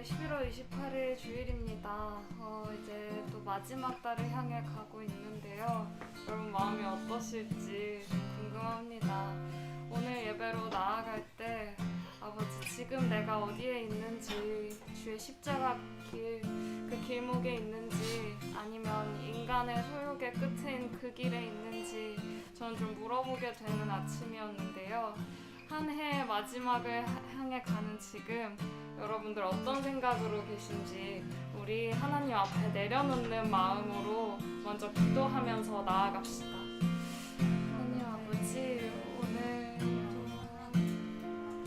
11월 28일 주일입니다. 이제 또 마지막 달을 향해 가고 있는데요. 여러분 마음이 어떠실지 궁금합니다. 오늘 예배로 나아갈 때 아버지 지금 내가 어디에 있는지, 주의 십자가 길, 그 길목에 있는지, 아니면 인간의 소욕의 끝인 그 길에 있는지 저는 좀 물어보게 되는 아침이었는데요. 한 해의 마지막을 향해 가는 지금 여러분들 어떤 생각으로 계신지 우리 하나님 앞에 내려놓는 마음으로 먼저 기도하면서 나아갑시다. 하나님 아버지, 오늘도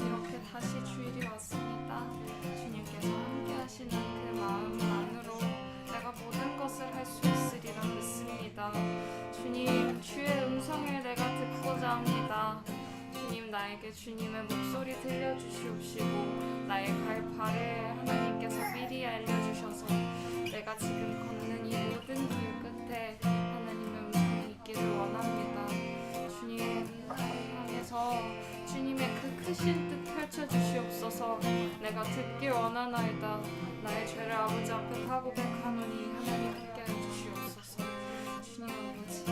이렇게 다시 주일이 왔습니다. 주님께서 함께 하시는 그 마음만으로 내가 모든 것을 할 수 있으리라 믿습니다. 주님, 주의 음성을 내가 듣고자 합니다. 주님, 나에게 주님의 목소리 들려주시옵시고 나의 갈 발을 하나님께서 미리 알려주셔서 내가 지금 걷는 이 모든 길 끝에 하나님의 음성이 있기를 원합니다. 주님, 나를 향해서 주님의 그 크신 뜻 펼쳐주시옵소서. 내가 듣길 원하나이다. 나의 죄를 아버지 앞에 가고백하노니 하나님 함께하여 주시옵소서. 주님 아버지,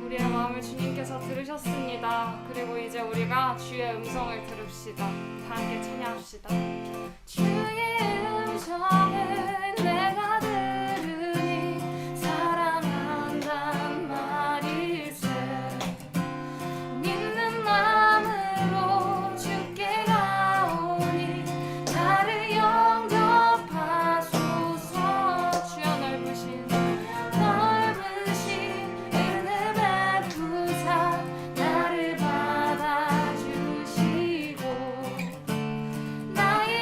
우리의 마음을 주님께서 들으셨습니다. 그리고 이제 우리가 주의 음성을 들읍시다. 다 함께 찬양합시다. 주의 음성을 내가 들으니 사랑한단 말일세. 믿는 마음으로 주께 가오니 나를 영접하소서. 주여 넓으신 은혜 베푸사 나를 받아주시고 나의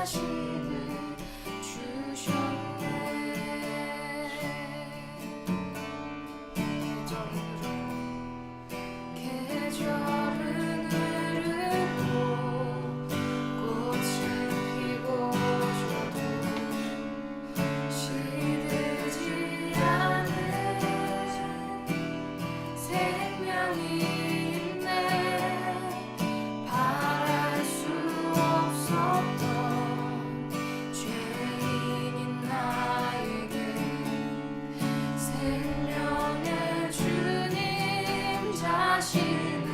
자신을 주셨네. 계절은 흐르고 꽃은 피고 져도 시들지 않은 생명이 있네. 바랄 수 없었던 죄인인 나에게 생명의 주님 자신을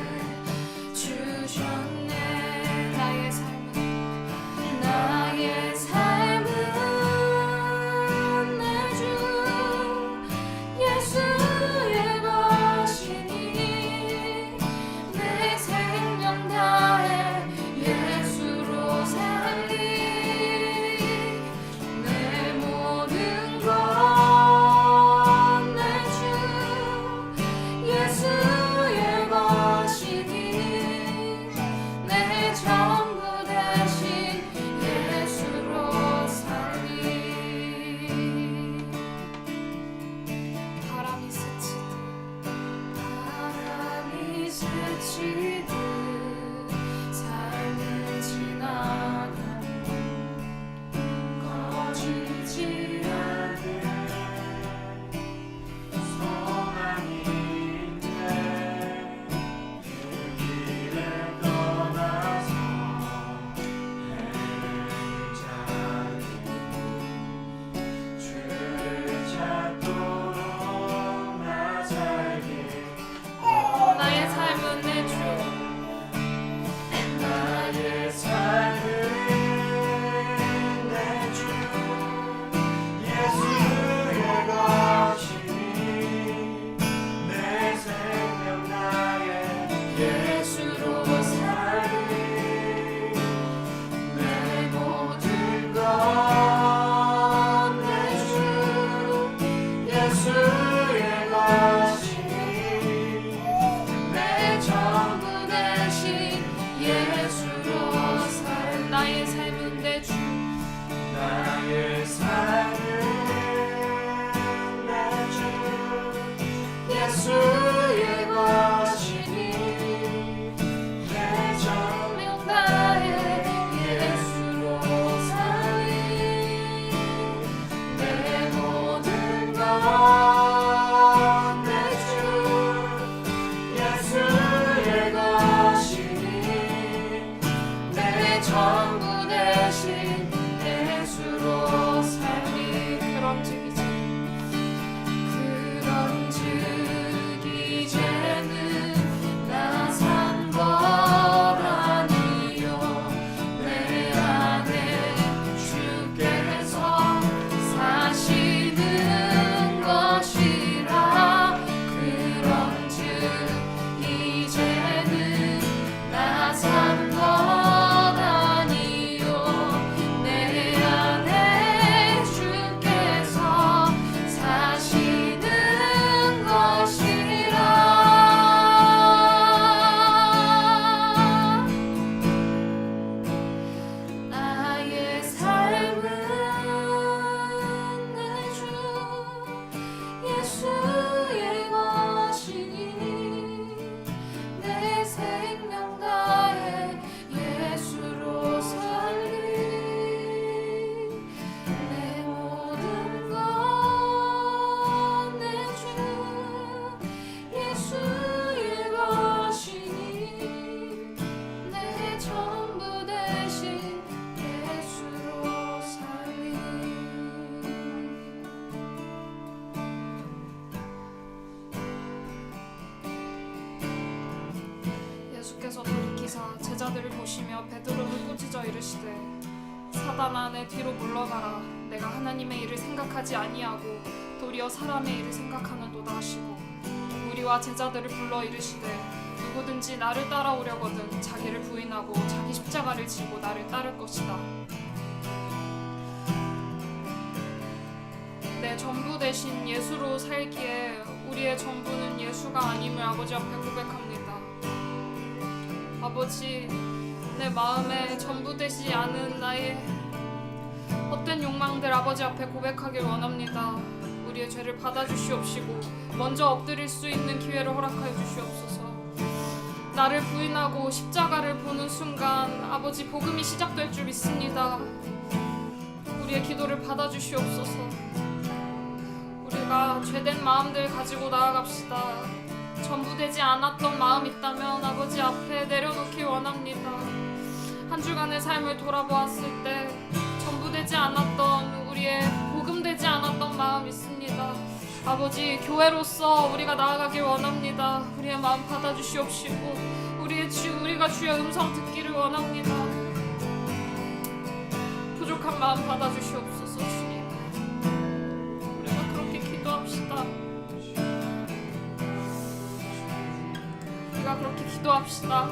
주셨네. 나의 삶은 내 주 예수의 것이니 내 생명 다해 예수로 살리. 내 모든 건 내 주 예수의 것이니 내 전부 대신 예수로 살리. 바람이 스치듯 삶은 지나가고 꺼지지 않은 소망이 있네. 그 길에 떠나서 해를 찾는 주를 찾도록 나 살게. 나의 삶은 내 주 나의 삶은 내 주 예수의 것이니 내 생명 나의 예수로 살리. 내 모든 것 내 주 예수의 것이니 내 전부 대신 예수로 살. 나의 삶은 내 주 나의 삶은 내 주 예수의 것이니 내 생명 다해 예수로 살리. 내 모든 것 내 주 예수의 것이니 내 전부 대신 예수로 살리. 그런즉 이제는 나 산 것 아니요 내 안에 주께서 사시는 것이라. 그런즉 이제는 나 산 것 아니요 내 안에 주께서 사시는 것이라. 나의 삶은 내 주 예수의 것이니 내 생명 다해 예수로 살리. 내 모든 것 내 주 예수의 것이니 내 전부 대신 예수로 살리. 예수께서 돌이키사 제자들을 보시며 베드로를 꾸짖어 이르시되 사단아 내 뒤로 물러가라. 내가 하나님의 일을 생각하지 아니하고 도리어 사람의 일을 생각하는도다 하시고 무리와 제자들을 불러 이르시되 누구든지 나를 따라오려거든 자기를 부인하고 자기 십자가를 지고 나를 따를 것이다. 내 전부 대신 예수로 살기에 우리의 전부는 예수가 아님을 아버지 앞에 고백합니다. 아버지, 내 마음에 전부 되지 않은 나의 헛된 욕망들 아버지 앞에 고백하길 원합니다. 우리의 죄를 받아주시옵시고 먼저 엎드릴 수 있는 기회를 허락하여 주시옵소서. 나를 부인하고 십자가를 보는 순간 아버지 복음이 시작될 줄 믿습니다. 우리의 기도를 받아주시옵소서. 우리가 죄된 마음들 가지고 나아갑시다. 전부되지 않았던 마음 있다면 아버지 앞에 내려놓기 원합니다. 한 주간의 삶을 돌아보았을 때 전부되지 않았던 우리의 복음되지 않았던 마음 있습니다. 아버지 교회로서 우리가 나아가길 원합니다. 우리의 마음 받아주시옵시고 우리가 주의 음성 듣기를 원합니다. 부족한 마음 받아주시옵소서. 주님, 우리가 그렇게 기도합시다. 우리가 그렇게 기도합시다.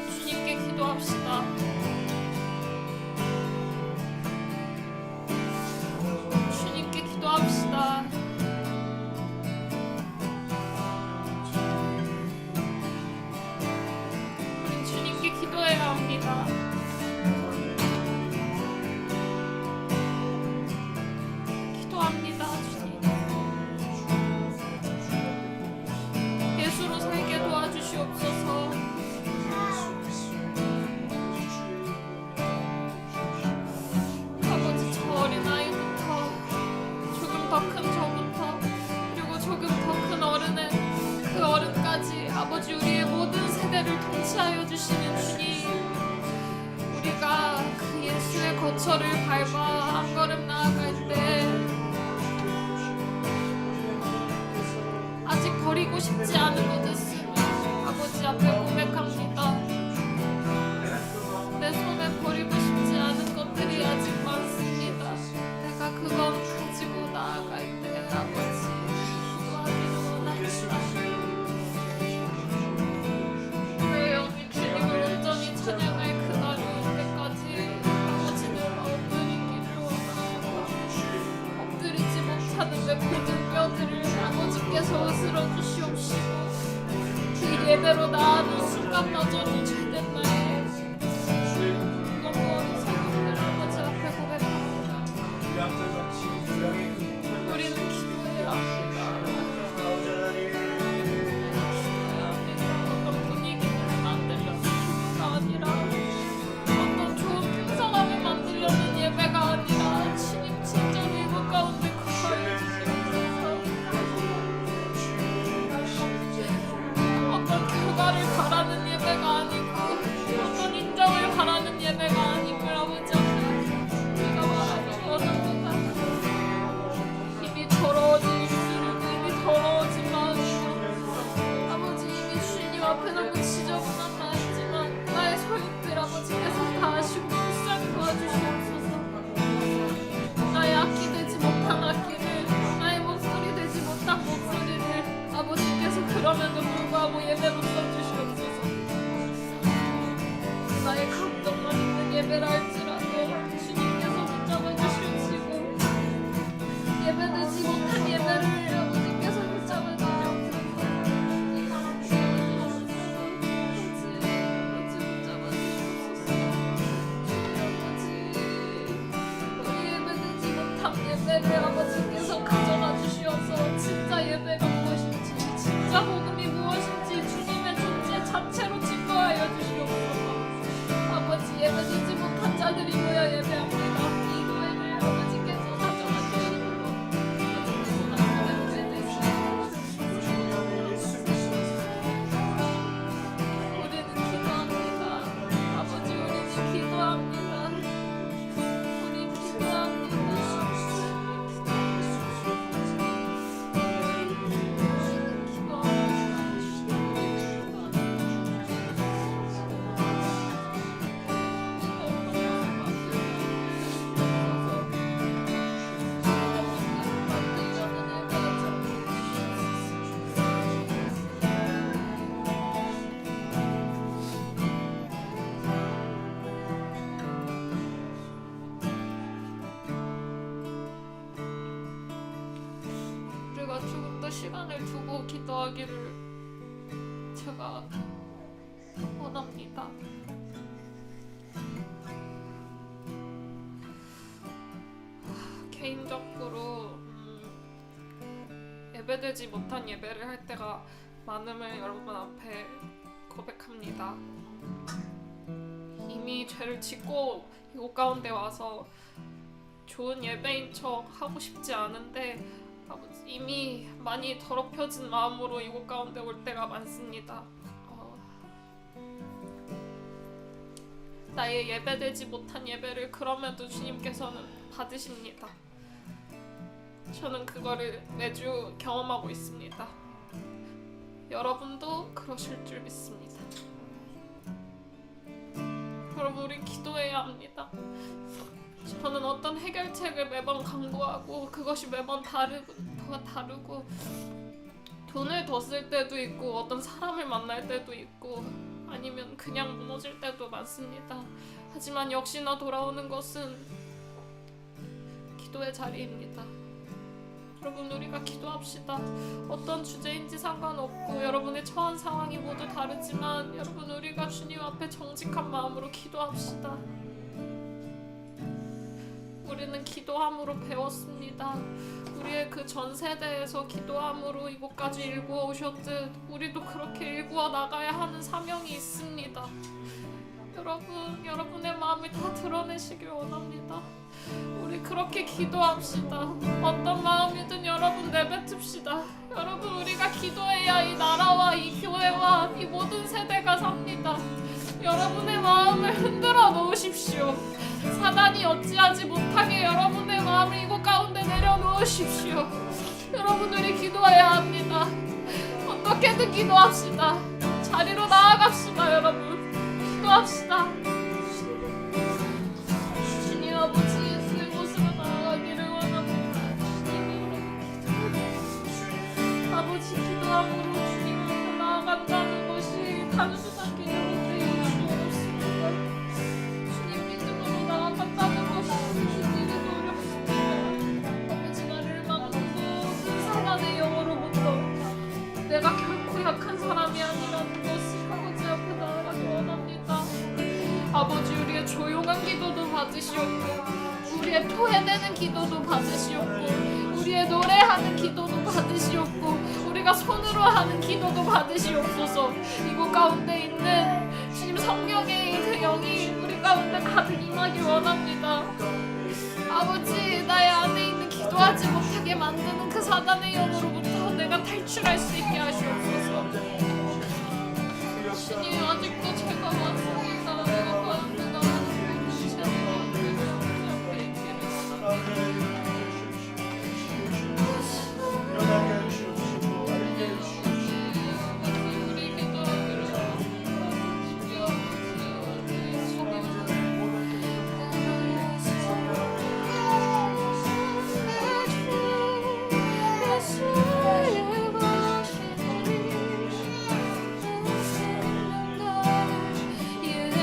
주님께 기도합시다. 주님께 기도합시다. 우린 주님께 기도해야 합니다. 기도합니다. 주님, 예수로 살게 도와주시옵소서. 아버지, 저 어린아이부터 조금 더 큰 저부터 그리고 조금 더 큰 어른은 그 어른까지 아버지 우리의 모든 세대를 통치하여 주시는 주님, 우리가 그 예수의 거처를 밟아 한 걸음 나아갈 때 아직 버리고 싶지 않은 것 있으면 아버지 앞에 고백합니다. 내 손에 버리고 싶지 않은 것들이 아직 많습니다. 내가 그건 가지고 나아갈 때 아버지 기도하기를 원합니다. 내 영이 주님을 온전히 찬양할 그날이 올 때까지 아버지는 엎드리기를 원합니다. 엎드리지 못하는 내 모든 뼈들을 아버지께서 으스러 주시옵시고 그 예배로 나아가는 순간마저도 죄된 나의 너무 어리석은 아버지 앞에 고백합니다. 우리는 기도해야 합니다. 기도해야 합니다. 어떤 분위기를 만들려는 기도가 아니라 어떤 좋은 풍성함을 만들려는 예배가 아니라 주님 친절히 이곳 가운데 거하여 주시옵소서. 어떤 결과를 바라는 예배가 아니고 어떤 인정을 바라는 예배가 아님을 아버지 앞에 우리가 말하길 원합니다. 입이 더러워진 입술이고 입이 더러워진 마음으로 아버지 이미 주님 앞에 너무 지저분한 마음이지만 나의 소욕들 아버지께서 다 아시고 불쌍히 도와주시옵소서. 나의 악기 되지 못한 악기를 나의 목소리 되지 못한 목소리를 아버지께서 그럼에도 불구하고 예배로 써주시옵소서. 나의 감동만 있는 예배를 할지라도 주님께서 붙잡아 주시옵시고 예배되지 못한 예배를 아버지께서 붙잡아 주시옵소서. 우리 예배되지 못한 예배를 아버지께서 가져가 주시어서 진짜 예배가 무엇인지 진짜 복음이 무엇인지 주님의 존재 자체로 증거하여 주시옵소서. 아버지 예배되지 못한 자들이 모여 예배합니다. 이 교회를 아버지께서 가져가 주시고 아버지께서 나의 교회 되시옵소서. 우리는 기도합니다. 아버지 우리는 기도합니다. 우리 기도합니다. 우리가 조금 더 시간을 두고 기도하기를 제가 원합니다. 예배되지 못한 예배를 할 때가 많음을 여러분 앞에 고백합니다. 이미 죄를 짓고 이곳 가운데 와서 좋은 예배인 척 하고 싶지 않은데 아버지 이미 많이 더럽혀진 마음으로 이곳 가운데 올 때가 많습니다. 나의 예배되지 못한 예배를 그럼에도 주님께서는 받으십니다. 저는 그거를 매주 경험하고 있습니다. 여러분도 그러실 줄 믿습니다. 여러분 우리 기도해야 합니다. 저는 어떤 해결책을 매번 강구하고 그것이 매번 다르고 돈을 더 쓸 때도 있고 어떤 사람을 만날 때도 있고 아니면 그냥 무너질 때도 많습니다. 하지만 역시나 돌아오는 것은 기도의 자리입니다. 여러분 우리가 기도합시다. 어떤 주제인지 상관없고 여러분의 처한 상황이 모두 다르지만 여러분 우리가 주님 앞에 정직한 마음으로 기도합시다. 우리는 기도함으로 배웠습니다. 우리의 그 전 세대에서 기도함으로 이곳까지 일구어 오셨듯 우리도 그렇게 일구어 나가야 하는 사명이 있습니다. 여러분의 마음을 다 드러내시길 원합니다. 우리 그렇게 기도합시다. 어떤 마음이든 여러분 내뱉읍시다. 여러분 우리가 기도해야 이 나라와 이 교회와 이 모든 세대가 삽니다. 여러분의 마음을 흔들어 놓으십시오. 사단이 어찌하지 못하게 여러분의 마음을 이곳 가운데 내려놓으십시오. 여러분 우리 기도해야 합니다. 어떻게든 기도합시다. 자리로 나아갑시다. 여러분 기도합시다. 주님 아버지 예수의 모습으로 나아가기를 원합니다. 아버지 기도함으로 주님 앞에 나아간다는 것이 단순한 개념인데 어렵습니다. 주님 믿음으로 나아간다는 것이 일이 어렵습니다. 아버지 나를 막고 사단의 영으로부터 내가 결코 약한 사람이 아니라는 것을 아버지 앞에 나아가기 원합니다. 아버지 우리의 조용한 기도도 받으시옵고 우리의 토해내는 기도도 받으시옵고 우리의 노래하는 기도도 받으시옵고 우리가 손으로 하는 기도도 받으시옵소서. 이곳 가운데 있는 주님 성령의 그 영이 우리 가운데 가득 임하길 원합니다. 아버지 나의 안에 있는 기도하지 못하게 만드는 그 사단의 영으로부터 내가 탈출할 수 있게 하시옵소서. 주님 아직도 제가 많습니다. 내가 가운데 나가는 제 마음을 앞에 있기를 원합니다. 우리 기도하기를 원합니다. 예수의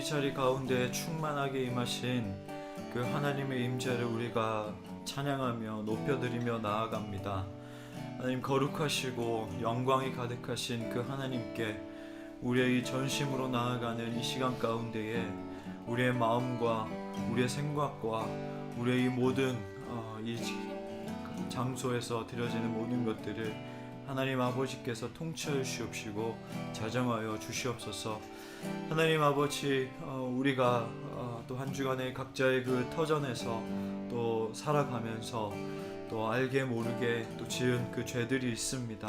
자리 가운데 충만하게 임하신 그 하나님의 임재를 우리가 찬양하며 높여드리며 나아갑니다. 하나님, 거룩하시고 영광이 가득하신 그 하나님께 우리의 이 전심으로 나아가는 이 시간 가운데에 우리의 마음과 우리의 생각과 우리의 이 모든 이 장소에서 드려지는 모든 것들을 하나님 아버지께서 통치하여 주시옵시고 자정하여 주시옵소서. 하나님 아버지, 우리가 또 한 주간의 각자의 그 터전에서 또 살아가면서 또 알게 모르게 또 지은 그 죄들이 있습니다.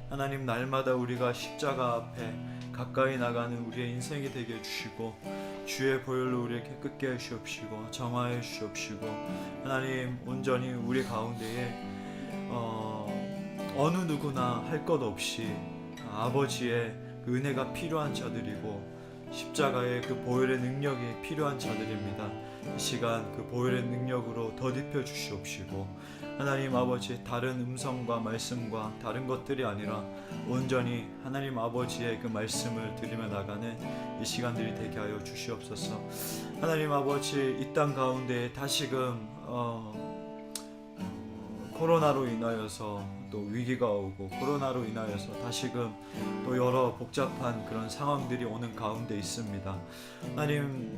하나님, 날마다 우리가 십자가 앞에 가까이 나가는 우리의 인생이 되게 해주시고 주의 보혈로 우리를 깨끗게 하시옵시고 정화해 주시옵시고 하나님, 온전히 우리 가운데에 어느 누구나 할 것 없이 아버지의 그 은혜가 필요한 자들이고 십자가의 그 보혈의 능력이 필요한 자들입니다. 이 시간 그 보혈의 능력으로 덧입혀 주시옵시고 하나님 아버지, 다른 음성과 말씀과 다른 것들이 아니라 온전히 하나님 아버지의 그 말씀을 들으며 나가는 이 시간들이 되게 하여 주시옵소서. 하나님 아버지, 이 땅 가운데 다시금 코로나로 인하여서 또 위기가 오고 코로나로 인하여서 다시금 또 여러 복잡한 그런 상황들이 오는 가운데 있습니다. 하나님,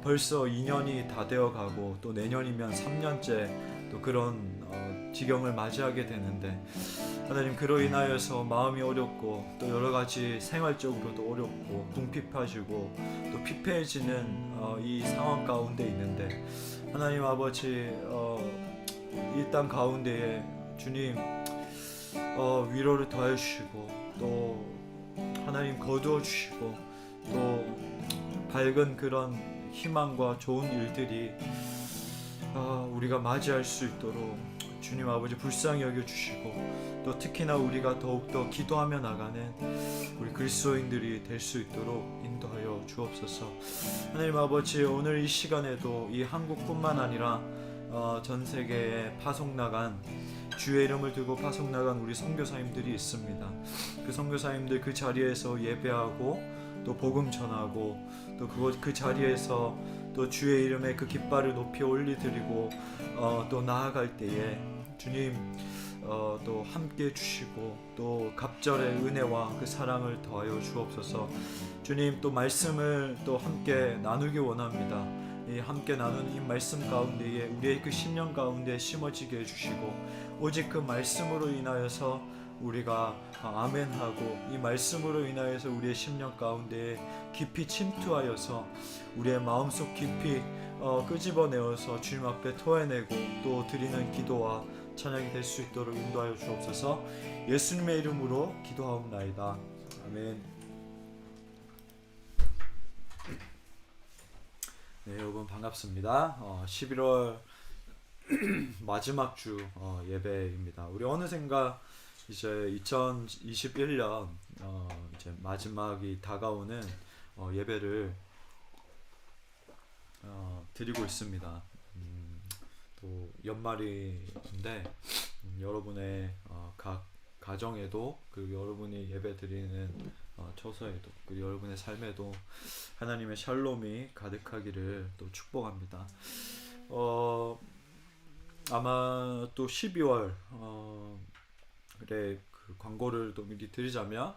벌써 2년이 다 되어가고 또 내년이면 3년째 또 그런 지경을 맞이하게 되는데 하나님, 그로 인하여서 마음이 어렵고 또 여러 가지 생활적으로도 어렵고 궁핍해지고 또 피폐해지는 이 상황 가운데 있는데 하나님 아버지, 이 땅 가운데에 주님 위로를 더해 주시고 또 하나님 거두어 주시고 또 밝은 그런 희망과 좋은 일들이 우리가 맞이할 수 있도록 주님 아버지 불쌍히 여겨 주시고 또 특히나 우리가 더욱더 기도하며 나가는 우리 그리스도인들이 될 수 있도록 인도하여 주옵소서. 하나님 아버지, 오늘 이 시간에도 이 한국뿐만 아니라 전 세계에 파송 나간 주의 이름을 두고 파송 나간 우리 선교사님들이 있습니다. 그 선교사님들 그 자리에서 예배하고 또 복음 전하고 또 그 자리에서 또 주의 이름에 그 깃발을 높이 올리드리고 또 나아갈 때에 주님 또 함께 주시고 또 갑절의 은혜와 그 사랑을 더하여 주옵소서. 주님, 또 말씀을 또 함께 나누기 원합니다. 이 함께 나누는 이 말씀 가운데에 우리의 그 심령 가운데 심어지게 해주시고 오직 그 말씀으로 인하여서 우리가 아멘하고 이 말씀으로 인하여서 우리의 심령 가운데에 깊이 침투하여서 우리의 마음속 깊이 끄집어내어서 주님 앞에 토해내고 또 드리는 기도와 찬양이 될 수 있도록 인도하여 주옵소서. 예수님의 이름으로 기도하옵나이다. 아멘. 네, 여러분 반갑습니다. 11월 마지막 주 예배입니다. 우리 어느샌가 이제 2021년 이제 마지막이 다가오는 예배를 드리고 있습니다. 또 연말인데 여러분의 각 가정에도 그리고 여러분이 예배 드리는 처소에도 그리고 여러분의 삶에도 하나님의 샬롬이 가득하기를 또 축복합니다. 아마 또 12월 그 광고를 또 미리 드리자면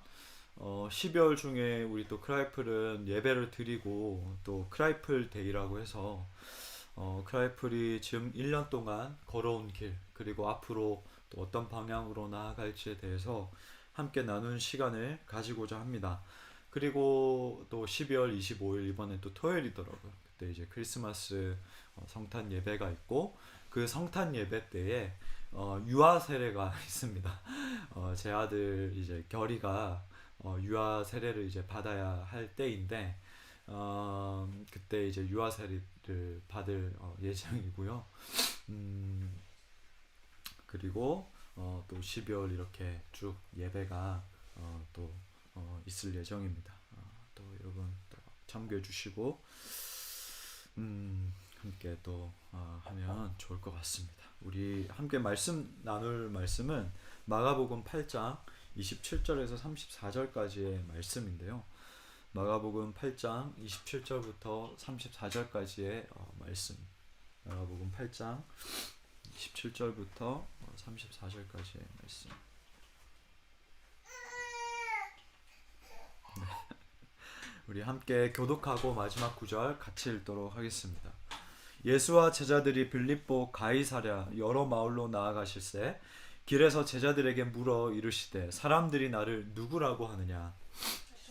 12월 중에 우리 또 크라이플은 예배를 드리고 또 크라이플 데이라고 해서 크라이플이 지금 1년 동안 걸어온 길 그리고 앞으로 또 어떤 방향으로 나아갈지에 대해서 함께 나눈 시간을 가지고자 합니다. 그리고 또 12월 25일 이번에 또 토요일이더라고요. 그때 이제 크리스마스 성탄 예배가 있고 그 성탄 예배 때에 유아 세례가 있습니다. 제 아들 이제 결이가 유아 세례를 이제 받아야 할 때인데 그때 이제 유아 세례를 받을 예정이고요. 그리고 또 12월 이렇게 쭉 예배가 또 있을 예정입니다. 또 여러분 또 참고해 주시고 함께 또 하면 좋을 것 같습니다. 우리 함께 나눌 말씀은 마가복음 8장 27절에서 34절까지의 말씀인데요. 마가복음 8장 27절부터 34절까지의 말씀. 마가복음 8장 27절부터 34절까지의 말씀. 네. 우리 함께 교독하고 마지막 구절 같이 읽도록 하겠습니다. 예수와 제자들이 빌립보 가이사랴 여러 마을로 나아가실새 길에서 제자들에게 물어 이르시되 사람들이 나를 누구라고 하느냐.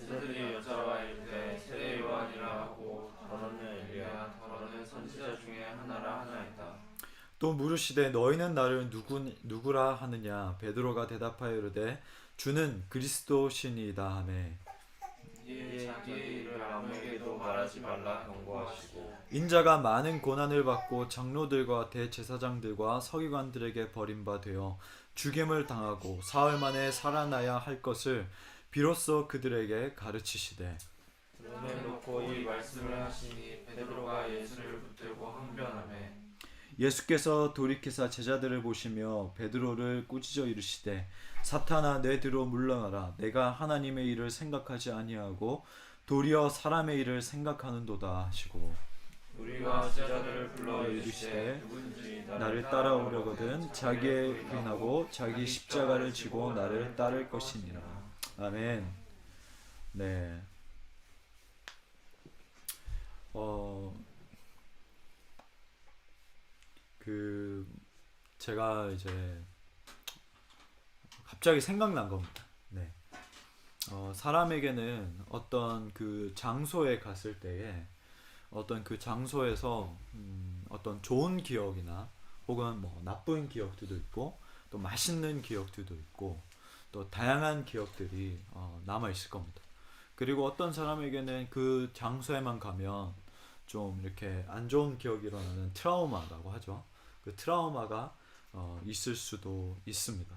제자들이 여자와 이르되 세례 요한이라 하고 더러는 엘리야 더러는 선지자 중에 하나라 하나이다. 또 물으시되 너희는 나를 누구라 하느냐. 베드로가 대답하여 이르되 주는 그리스도시니이다 하매 이에 자기의 일을 아무에게도 말하지 말라 경고하시고 인자가 많은 고난을 받고 장로들과 대제사장들과 서기관들에게 버림받아 죽임을 당하고 사흘 만에 살아나야 할 것을 비로소 그들에게 가르치시되 눈을 놓고 이 말씀을 하시니 베드로가 예수를 붙들고 항변하매 예수께서 돌이키사 제자들을 보시며 베드로를 꾸짖어 이르시되 사탄아 내 뒤로 물러나라. 내가 하나님의 일을 생각하지 아니하고 도리어 사람의 일을 생각하는도다 하시고 우리가 제자들을 불러 이르시되 이르시되 누군지 나를 따라오려거든 자기의 부인하고 자기 십자가를 지고 나를 따를 것이니라. 아멘. 네. 제가 이제 갑자기 생각난 겁니다. 네. 사람에게는 어떤 그 장소에 갔을 때에 어떤 그 장소에서 어떤 좋은 기억이나 혹은 뭐 나쁜 기억들도 있고 또 맛있는 기억들도 있고 또 다양한 기억들이 남아 있을 겁니다. 그리고 어떤 사람에게는 그 장소에만 가면 좀 이렇게 안 좋은 기억이 일어나는 트라우마라고 하죠. 그 트라우마가 있을 수도 있습니다.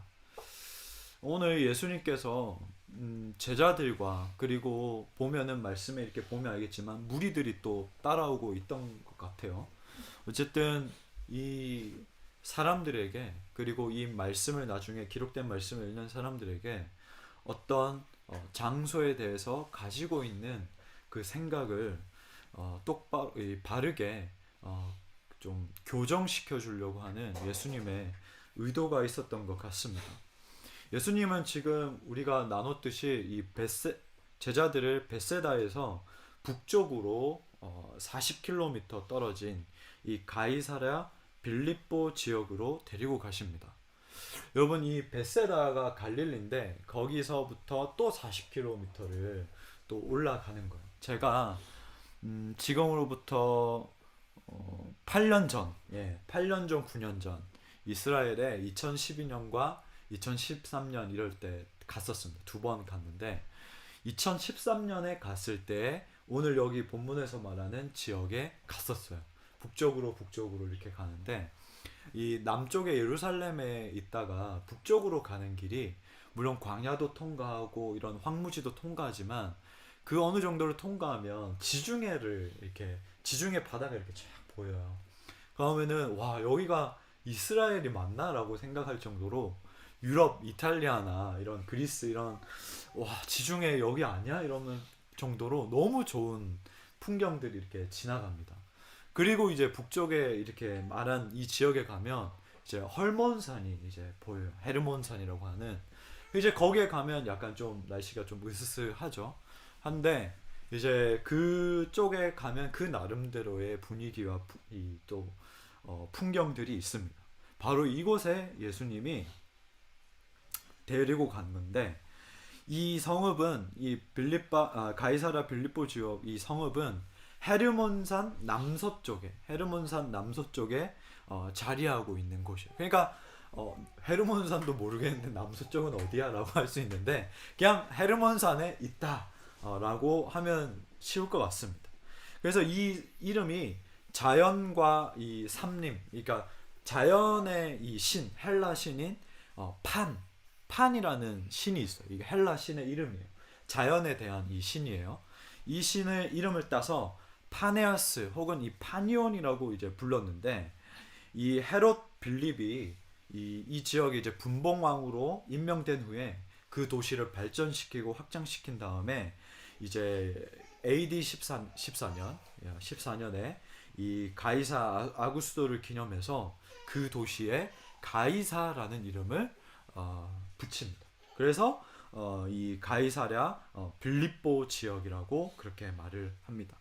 오늘 예수님께서 제자들과 그리고 보면은 말씀에 이렇게 보면 알겠지만 무리들이 또 따라오고 있던 것 같아요. 어쨌든 이 사람들에게 그리고 이 말씀을 나중에 기록된 말씀을 읽는 사람들에게 어떤 장소에 대해서 가지고 있는 그 생각을 똑바로 바르게 좀 교정시켜 주려고 하는 예수님의 의도가 있었던 것 같습니다. 예수님은 지금 우리가 나눴듯이 이 제자들을 벳세다에서 북쪽으로 40km 떨어진 이 가이사랴 빌립보 지역으로 데리고 가십니다. 여러분 이 벳세다가 갈릴리인데 거기서부터 또 40km를 또 올라가는 거예요. 제가 지금으로부터 8년 전, 8년 전, 9년 전 이스라엘에 2012년과 2013년 이럴 때 갔었습니다. 2번 갔는데 2013년에 갔을 때 오늘 여기 본문에서 말하는 지역에 갔었어요. 북쪽으로 이렇게 가는데 이 남쪽에 예루살렘에 있다가 북쪽으로 가는 길이 물론 광야도 통과하고 이런 황무지도 통과하지만 그 어느 정도를 통과하면 지중해 바다가 이렇게 쫙 보여요. 그러면은 와 여기가 이스라엘이 맞나라고 생각할 정도로 유럽, 이탈리아나 이런 그리스 이런 와 지중해 여기 아니야? 이러는 정도로 너무 좋은 풍경들이 이렇게 지나갑니다. 그리고 이제 북쪽에 이렇게 말한 이 지역에 가면 이제 헐몬산이 이제 보여요. 헤르몬산이라고 하는 이제 거기에 가면 약간 좀 날씨가 좀 으스스하죠. 한데 이제 그쪽에 가면 그 나름대로의 분위기와 또 풍경들이 있습니다. 바로 이곳에 예수님이 데리고 갔는데 이 성읍은 이 가이사랴 빌립보 지역 이 성읍은 헤르몬산 남서쪽에 자리하고 있는 곳이에요. 그러니까 헤르몬산도 모르겠는데 남서쪽은 어디야라고 할 수 있는데 그냥 헤르몬산에 있다라고 하면 쉬울 것 같습니다. 그래서 이 이름이 자연과 이 삼림, 그러니까 자연의 이 신, 헬라 신인 판이라는 신이 있어요. 이게 헬라 신의 이름이에요. 자연에 대한 이 신이에요. 이 신의 이름을 따서 파네아스 혹은 이 파니온이라고 이제 불렀는데 이 헤롯 빌립이 이 지역에 이제 분봉왕으로 임명된 후에 그 도시를 발전시키고 확장시킨 다음에 이제 AD 14년에 이 가이사 아구스도를 기념해서 그 도시에 가이사라는 이름을 붙입니다. 그래서 이 가이사랴 빌립보 지역이라고 그렇게 말을 합니다.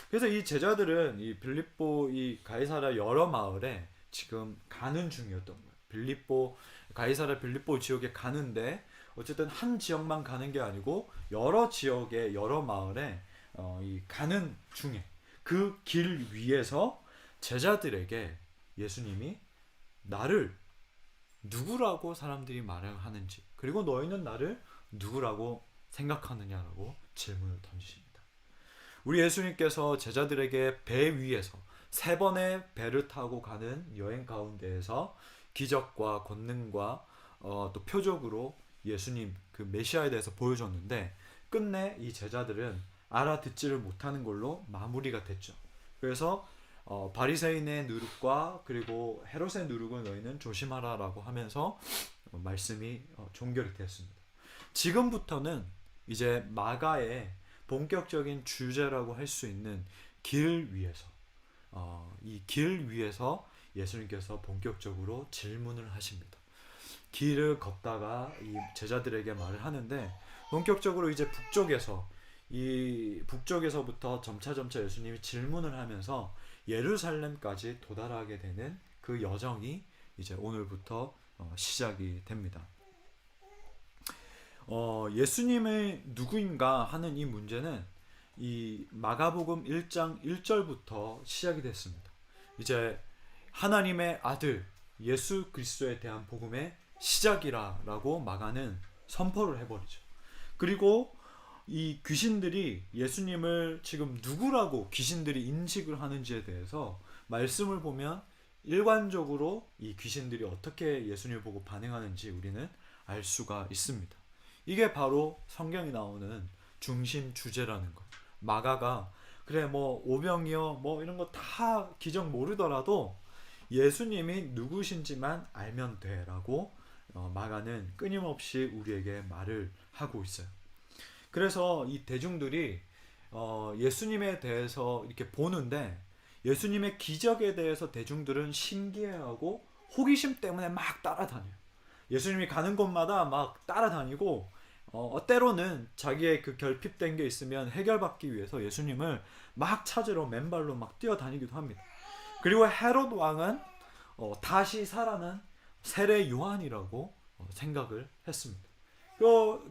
그래서 이 제자들은 이 빌립보 이 가이사랴 여러 마을에 지금 가는 중이었던 거예요. 가이사랴 빌립보 지역에 가는데 어쨌든 한 지역만 가는 게 아니고 여러 지역에 여러 마을에 이 가는 중에 그 길 위에서 제자들에게 예수님이 나를 누구라고 사람들이 말을 하는지, 그리고 너희는 나를 누구라고 생각하느냐라고 질문을 던지십니다. 우리 예수님께서 제자들에게 배 위에서 3번의 배를 타고 가는 여행 가운데에서 기적과 권능과 또 표적으로 예수님 그 메시아에 대해서 보여줬는데, 끝내 이 제자들은 알아듣지를 못하는 걸로 마무리가 됐죠. 그래서 바리새인의 누룩과 그리고 헤롯의 누룩을 너희는 조심하라라고 하면서 말씀이 종결이 됐습니다. 지금부터는 이제 마가의 본격적인 주제라고 할 수 있는 길 위에서 이 길 위에서 예수님께서 본격적으로 질문을 하십니다. 길을 걷다가 이 제자들에게 말을 하는데, 본격적으로 이제 북쪽에서부터 점차 예수님이 질문을 하면서 예루살렘까지 도달하게 되는 그 여정이 이제 오늘부터 시작이 됩니다. 예수님의 누구인가 하는 이 문제는 이 마가복음 1장 1절부터 시작이 됐습니다. 이제 하나님의 아들 예수 그리스도에 대한 복음의 시작이라고 마가는 선포를 해버리죠. 그리고 이 귀신들이 예수님을 지금 누구라고 귀신들이 인식을 하는지에 대해서 말씀을 보면 일관적으로 이 귀신들이 어떻게 예수님을 보고 반응하는지 우리는 알 수가 있습니다. 이게 바로 성경이 나오는 중심 주제라는 거예요. 마가가 그래 뭐 오병이어 뭐 이런 거 다 기적 모르더라도 예수님이 누구신지만 알면 돼라고 마가는 끊임없이 우리에게 말을 하고 있어요. 그래서 이 대중들이 예수님에 대해서 이렇게 보는데, 예수님의 기적에 대해서 대중들은 신기해하고 호기심 때문에 막 따라다녀요. 예수님이 가는 곳마다 막 따라다니고 때로는 자기의 그 결핍된 게 있으면 해결받기 위해서 예수님을 막 찾으러 맨발로 막 뛰어다니기도 합니다. 그리고 헤롯 왕은 다시 살아난 세례 요한이라고 생각을 했습니다.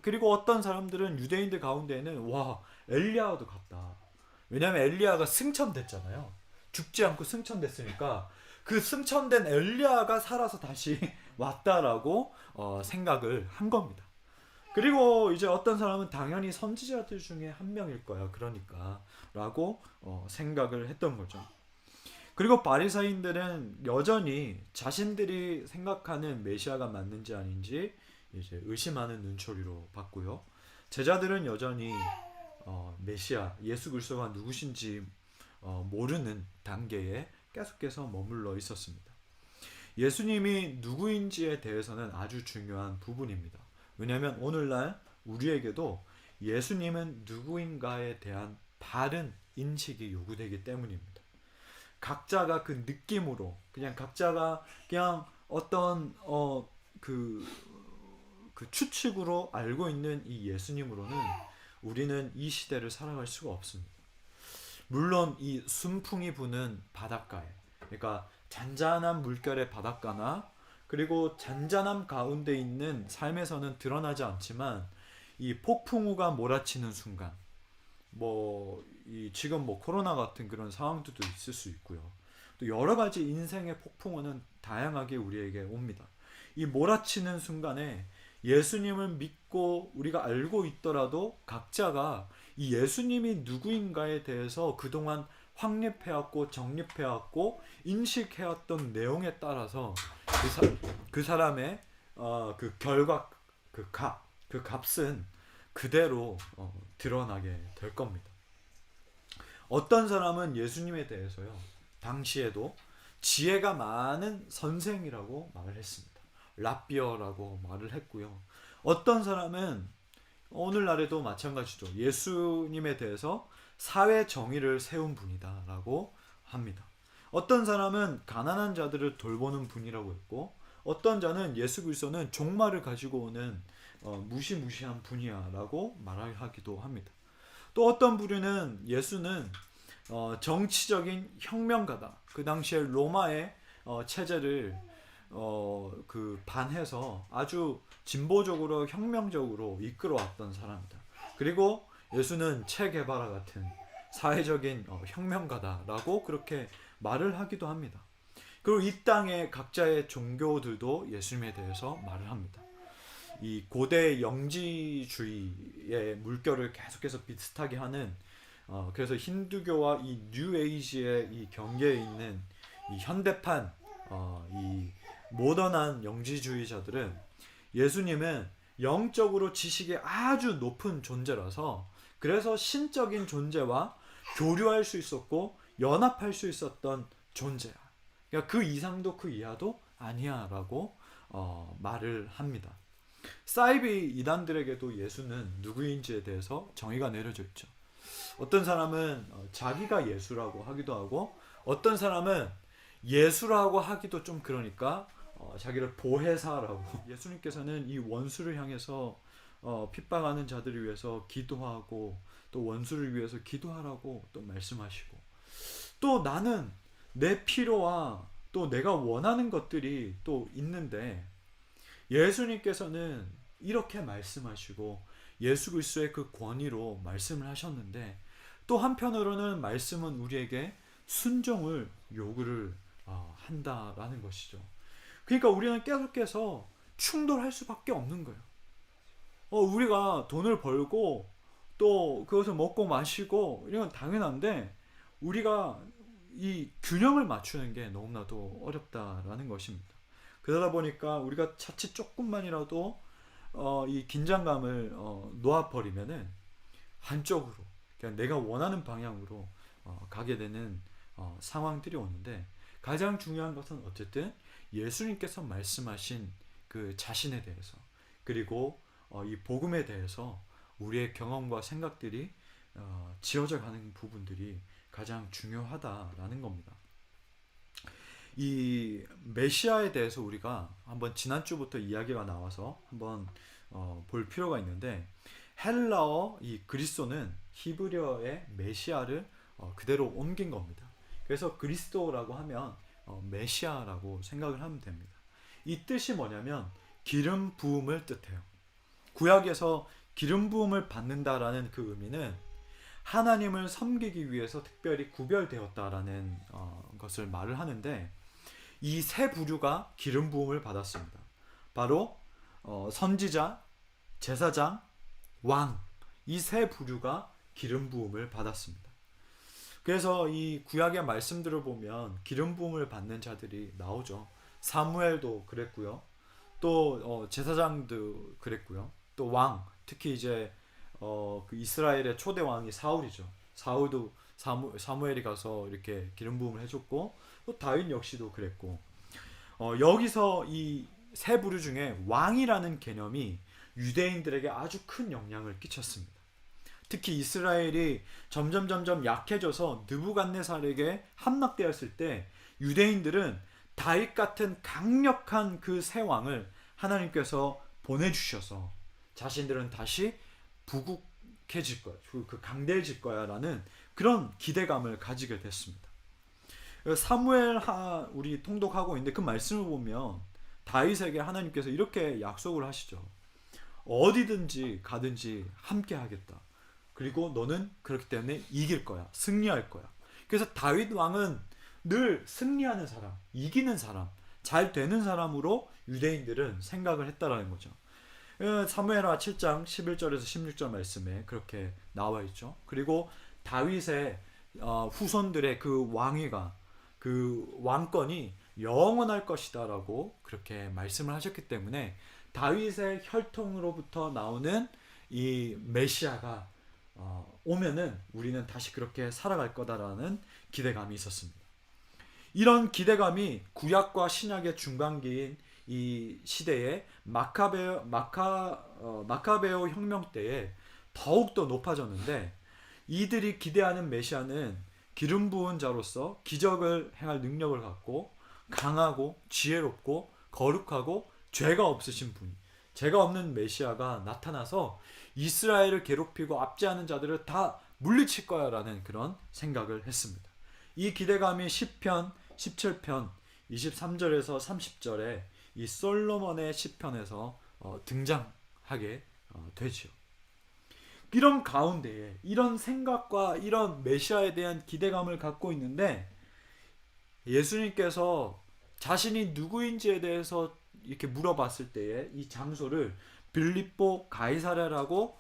그리고 어떤 사람들은 유대인들 가운데에는 와 엘리야도 갔다. 왜냐하면 엘리야가 승천됐잖아요. 죽지 않고 승천됐으니까 그 승천된 엘리야가 살아서 다시 왔다라고 생각을 한 겁니다. 그리고 이제 어떤 사람은 당연히 선지자들 중에 한 명일 거야. 그러니까 라고 생각을 했던 거죠. 그리고 바리새인들은 여전히 자신들이 생각하는 메시아가 맞는지 아닌지 이제 의심하는 눈초리로 봤고요. 제자들은 여전히 메시아 예수 그리스도가 누구신지 모르는 단계에 계속해서 머물러 있었습니다. 예수님이 누구인지에 대해서는 아주 중요한 부분입니다. 왜냐하면 오늘날 우리에게도 예수님은 누구인가에 대한 바른 인식이 요구되기 때문입니다. 각자가 그 느낌으로 각자가 어떤 그 추측으로 알고 있는 이 예수님으로는 우리는 이 시대를 살아갈 수가 없습니다. 물론 이 순풍이 부는 바닷가에, 그러니까 잔잔한 물결의 바닷가나 그리고 잔잔함 가운데 있는 삶에서는 드러나지 않지만 이 폭풍우가 몰아치는 순간, 지금 코로나 같은 그런 상황들도 있을 수 있고요. 또 여러 가지 인생의 폭풍우는 다양하게 우리에게 옵니다. 이 몰아치는 순간에 예수님을 믿고 우리가 알고 있더라도 각자가 이 예수님이 누구인가에 대해서 그동안 확립해왔고 정립해왔고 인식해왔던 내용에 따라서 그 사람의 그 결과, 그 값은 그대로 드러나게 될 겁니다. 어떤 사람은 예수님에 대해서요, 당시에도 지혜가 많은 선생이라고 말을 했습니다. 랍비어라고 말을 했고요. 어떤 사람은 오늘날에도 마찬가지죠. 예수님에 대해서 사회 정의를 세운 분이다라고 합니다. 어떤 사람은 가난한 자들을 돌보는 분이라고 했고, 어떤 자는 예수 그리스도는 종말을 가지고 오는 무시무시한 분이야라고 말하기도 합니다. 또 어떤 부류는 예수는 정치적인 혁명가다. 그 당시에 로마의 체제를 반해서 아주 진보적으로 혁명적으로 이끌어왔던 사람이다. 그리고 예수는 체 게바라 같은 사회적인 혁명가다라고 그렇게 말을 하기도 합니다. 그리고 이 땅의 각자의 종교들도 예수님에 대해서 말을 합니다. 이 고대 영지주의의 물결을 계속해서 비슷하게 하는 그래서 힌두교와 이 뉴에이지의 이 경계에 있는 이 현대판 이 모던한 영지주의자들은 예수님은 영적으로 지식이 아주 높은 존재라서 그래서 신적인 존재와 교류할 수 있었고 연합할 수 있었던 존재야. 그러니까 그 이상도 그 이하도 아니야 라고 말을 합니다. 사이비 이단들에게도 예수는 누구인지에 대해서 정의가 내려져 있죠. 어떤 사람은 자기가 예수라고 하기도 하고, 어떤 사람은 예수라고 하기도 좀 그러니까 자기를 보혜사라고. 예수님께서는 이 원수를 향해서 핍박하는 자들을 위해서 기도하고 또 원수를 위해서 기도하라고 또 말씀하시고, 또 나는 내 필요와 또 내가 원하는 것들이 또 있는데 예수님께서는 이렇게 말씀하시고 예수 그리스도의 그 권위로 말씀을 하셨는데, 또 한편으로는 말씀은 우리에게 순종을 요구를 한다라는 것이죠. 그러니까 우리는 계속해서 충돌할 수밖에 없는 거예요. 우리가 돈을 벌고 또 그것을 먹고 마시고 이런 건 당연한데 우리가 이 균형을 맞추는 게 너무나도 어렵다라는 것입니다. 그러다 보니까 우리가 자칫 조금만이라도 이 긴장감을 놓아버리면은 한쪽으로 그냥 내가 원하는 방향으로 가게 되는 상황들이 오는데, 가장 중요한 것은 어쨌든 예수님께서 말씀하신 그 자신에 대해서 그리고 이 복음에 대해서 우리의 경험과 생각들이 지어져 가는 부분들이 가장 중요하다라는 겁니다. 이 메시아에 대해서 우리가 한번 지난주부터 이야기가 나와서 한번 볼 필요가 있는데, 헬라어 이 그리스도는 히브리어의 메시아를 그대로 옮긴 겁니다. 그래서 그리스도라고 하면 메시아라고 생각을 하면 됩니다. 이 뜻이 뭐냐면 기름 부음을 뜻해요. 구약에서 기름 부음을 받는다라는 그 의미는 하나님을 섬기기 위해서 특별히 구별되었다라는 것을 말을 하는데, 이 세 부류가 기름 부음을 받았습니다. 바로 선지자, 제사장, 왕, 이 세 부류가 기름 부음을 받았습니다. 그래서 이 구약의 말씀들을 보면 기름 부음을 받는 자들이 나오죠. 사무엘도 그랬고요. 또 제사장도 그랬고요. 또 왕, 특히 이제 그 이스라엘의 초대 왕이 사울이죠. 사울도 사무엘이 가서 이렇게 기름 부음을 해줬고, 또 다윗 역시도 그랬고, 여기서 이 세 부류 중에 왕이라는 개념이 유대인들에게 아주 큰 영향을 끼쳤습니다. 특히 이스라엘이 점점 약해져서 느부갓네살에게 함락되었을 때 유대인들은 다윗 같은 강력한 그 새 왕을 하나님께서 보내주셔서 자신들은 다시 부국해질 거야, 그 강대해질 거야 라는 그런 기대감을 가지게 됐습니다. 사무엘 우리 통독하고 있는데 그 말씀을 보면 다윗에게 하나님께서 이렇게 약속을 하시죠. 어디든지 가든지 함께 하겠다. 그리고 너는 그렇기 때문에 이길 거야. 승리할 거야. 그래서 다윗 왕은 늘 승리하는 사람, 이기는 사람, 잘 되는 사람으로 유대인들은 생각을 했다라는 거죠. 사무엘하 7장 11절에서 16절 말씀에 그렇게 나와 있죠. 그리고 다윗의 후손들의 그 왕위가, 그 왕권이 영원할 것이다 라고 그렇게 말씀을 하셨기 때문에 다윗의 혈통으로부터 나오는 이 메시아가 오면은 우리는 다시 그렇게 살아갈 거다라는 기대감이 있었습니다. 이런 기대감이 구약과 신약의 중간기인 이 시대에 마카베오 혁명 때에 더욱더 높아졌는데, 이들이 기대하는 메시아는 기름 부은 자로서 기적을 행할 능력을 갖고 강하고 지혜롭고 거룩하고 죄가 없으신 분이, 죄가 없는 메시아가 나타나서 이스라엘을 괴롭히고 압제하는 자들을 다 물리칠 거야 라는 그런 생각을 했습니다. 이 기대감이 시편 17편 23절에서 30절에 이 솔로몬의 시편에서 등장하게 되죠. 이런 가운데에 이런 생각과 이런 메시아에 대한 기대감을 갖고 있는데, 예수님께서 자신이 누구인지에 대해서 이렇게 물어봤을 때에 이 장소를 빌립보 가이사랴라고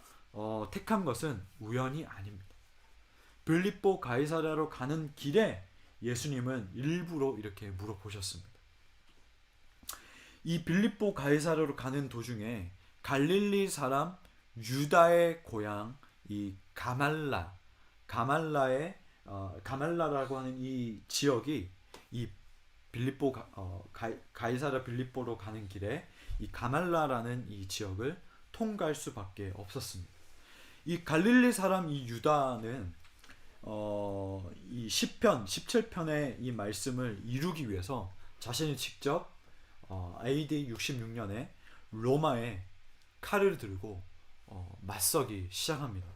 택한 것은 우연이 아닙니다. 빌립보 가이사랴로 가는 길에 예수님은 일부러 이렇게 물어보셨습니다. 이 빌립보 가이사랴로 가는 도중에 갈릴리 사람 유다의 고향 이 가말라라고 하는 이 지역이 이 빌립보 가이사랴 빌립보로 가는 길에 이 가말라라는 이 지역을 통과할 수밖에 없었습니다. 이 갈릴리 사람 이 유다는 이 시편 17편의 이 말씀을 이루기 위해서 자신이 직접 AD 66년에 로마에 칼을 들고 맞서기 시작합니다.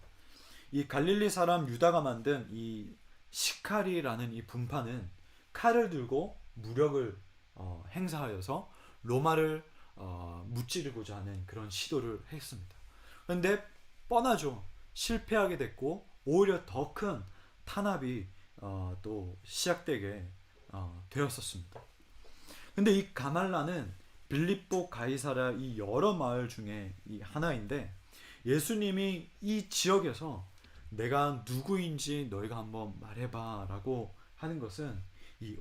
이 갈릴리 사람 유다가 만든 이 시카리라는 이 분파는 칼을 들고 무력을 행사하여서 로마를 무찌르고자 하는 그런 시도를 했습니다. 그런데 뻔하죠. 실패하게 됐고 오히려 더 큰 탄압이 또 시작되게 되었었습니다. 근데 이 가말라는 빌립보 가이사랴 이 여러 마을 중에 이 하나인데, 예수님이 이 지역에서 내가 누구인지 너희가 한번 말해봐 라고 하는 것은 이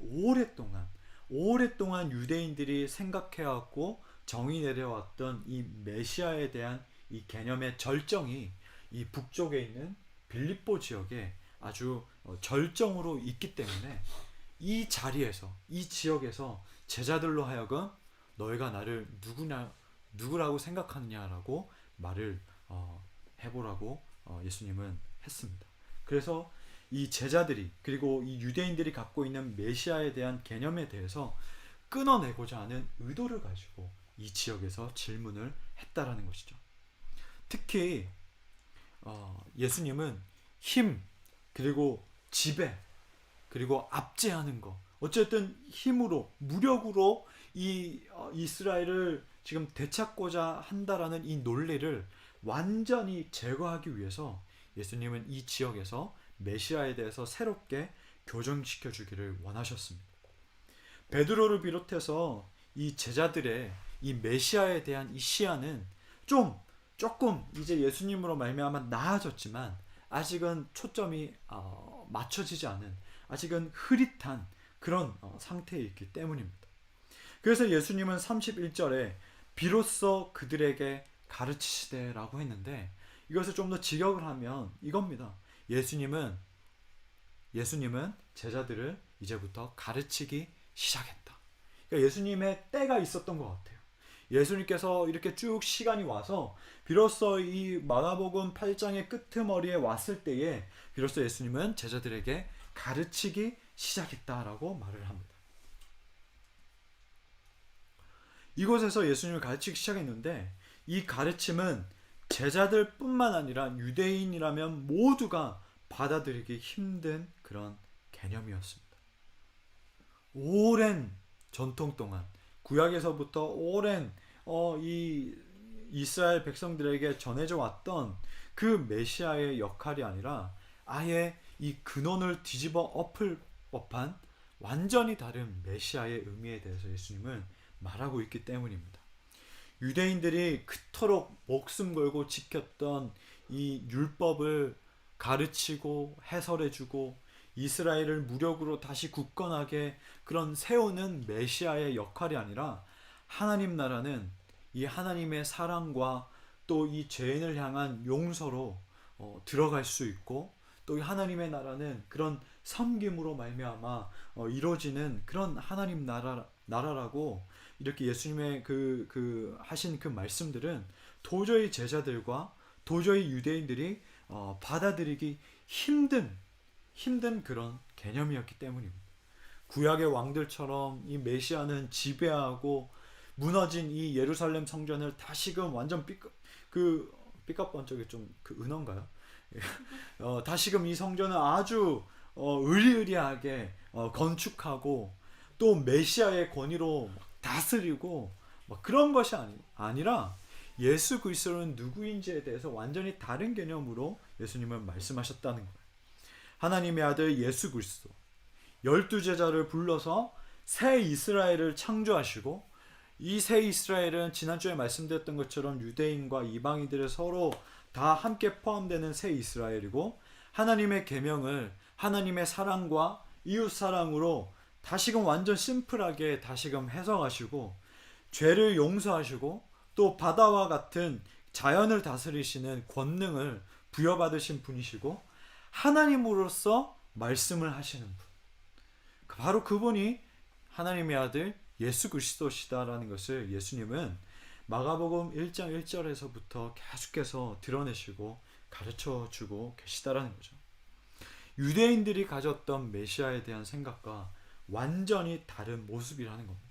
오랫동안 유대인들이 생각해왔고 정의 내려왔던 이 메시아에 대한 이 개념의 절정이 이 북쪽에 있는 빌립보 지역에 아주 절정으로 있기 때문에 이 자리에서, 이 지역에서 제자들로 하여금 너희가 나를 누구라고 생각하느냐라고 말을 해보라고 예수님은 했습니다. 그래서 이 제자들이, 그리고 이 유대인들이 갖고 있는 메시아에 대한 개념에 대해서 끊어내고자 하는 의도를 가지고 이 지역에서 질문을 했다라는 것이죠. 특히 예수님은 힘, 그리고 지배, 그리고 압제하는 것, 어쨌든 힘으로, 무력으로 이 이스라엘을 지금 되찾고자 한다라는 이 논리를 완전히 제거하기 위해서 예수님은 이 지역에서 메시아에 대해서 새롭게 교정시켜 주기를 원하셨습니다. 베드로를 비롯해서 이 제자들의 이 메시아에 대한 이 시야는 조금 이제 예수님으로 말미암아 나아졌지만 아직은 초점이 맞춰지지 않은, 아직은 흐릿한 그런 상태에 있기 때문입니다. 그래서 예수님은 31절에 비로소 그들에게 가르치시되라고 했는데, 이것을 좀 더 직역을 하면 이겁니다. 예수님은 제자들을 이제부터 가르치기 시작했다. 그러니까 예수님의 때가 있었던 것 같아요. 예수님께서 이렇게 쭉 시간이 와서 비로소 이 마가복음 8장의 끄트머리에 왔을 때에 비로소 예수님은 제자들에게 가르치기 시작했다라고 말을 합니다. 이곳에서 예수님을 가르치기 시작했는데, 이 가르침은 제자들뿐만 아니라 유대인이라면 모두가 받아들이기 힘든 그런 개념이었습니다. 오랜 전통 동안, 구약에서부터 오랜 이 이스라엘 백성들에게 전해져 왔던 그 메시아의 역할이 아니라 아예 이 근원을 뒤집어 엎을 법한 완전히 다른 메시아의 의미에 대해서 예수님은 말하고 있기 때문입니다. 유대인들이 그토록 목숨 걸고 지켰던 이 율법을 가르치고 해설해주고 이스라엘을 무력으로 다시 굳건하게 그런 세우는 메시아의 역할이 아니라, 하나님 나라는 이 하나님의 사랑과 또 이 죄인을 향한 용서로 들어갈 수 있고, 또 하나님의 나라는 그런 섬김으로 말미암아 이루어지는 그런 하나님 나라라고 이렇게 예수님의 그 하신 그 말씀들은 도저히 제자들과 도저히 유대인들이 받아들이기 힘든 그런 개념이었기 때문입니다. 구약의 왕들처럼 이 메시아는 지배하고 무너진 이 예루살렘 성전을 다시금 완전 삐까뻔쩍이 좀 은어인가요? 다시금 이 성전을 아주 의리의리하게 건축하고 또 메시아의 권위로 다스리고 그런 것이 아니라 예수 그리스도는 누구인지에 대해서 완전히 다른 개념으로 예수님은 말씀하셨다는 거예요. 하나님의 아들 예수 그리스도 12제자를 불러서 새 이스라엘을 창조하시고 이 새 이스라엘은 지난주에 말씀드렸던 것처럼 유대인과 이방인들을 서로 다 함께 포함되는 새 이스라엘이고 하나님의 계명을 하나님의 사랑과 이웃 사랑으로 다시금 완전 심플하게 다시금 해석하시고 죄를 용서하시고 또 바다와 같은 자연을 다스리시는 권능을 부여받으신 분이시고 하나님으로서 말씀을 하시는 분, 바로 그분이 하나님의 아들 예수 그리스도시다라는 것을 예수님은 마가복음 1장 1절에서부터 계속해서 드러내시고 가르쳐주고 계시다라는 거죠. 유대인들이 가졌던 메시아에 대한 생각과 완전히 다른 모습이라는 겁니다.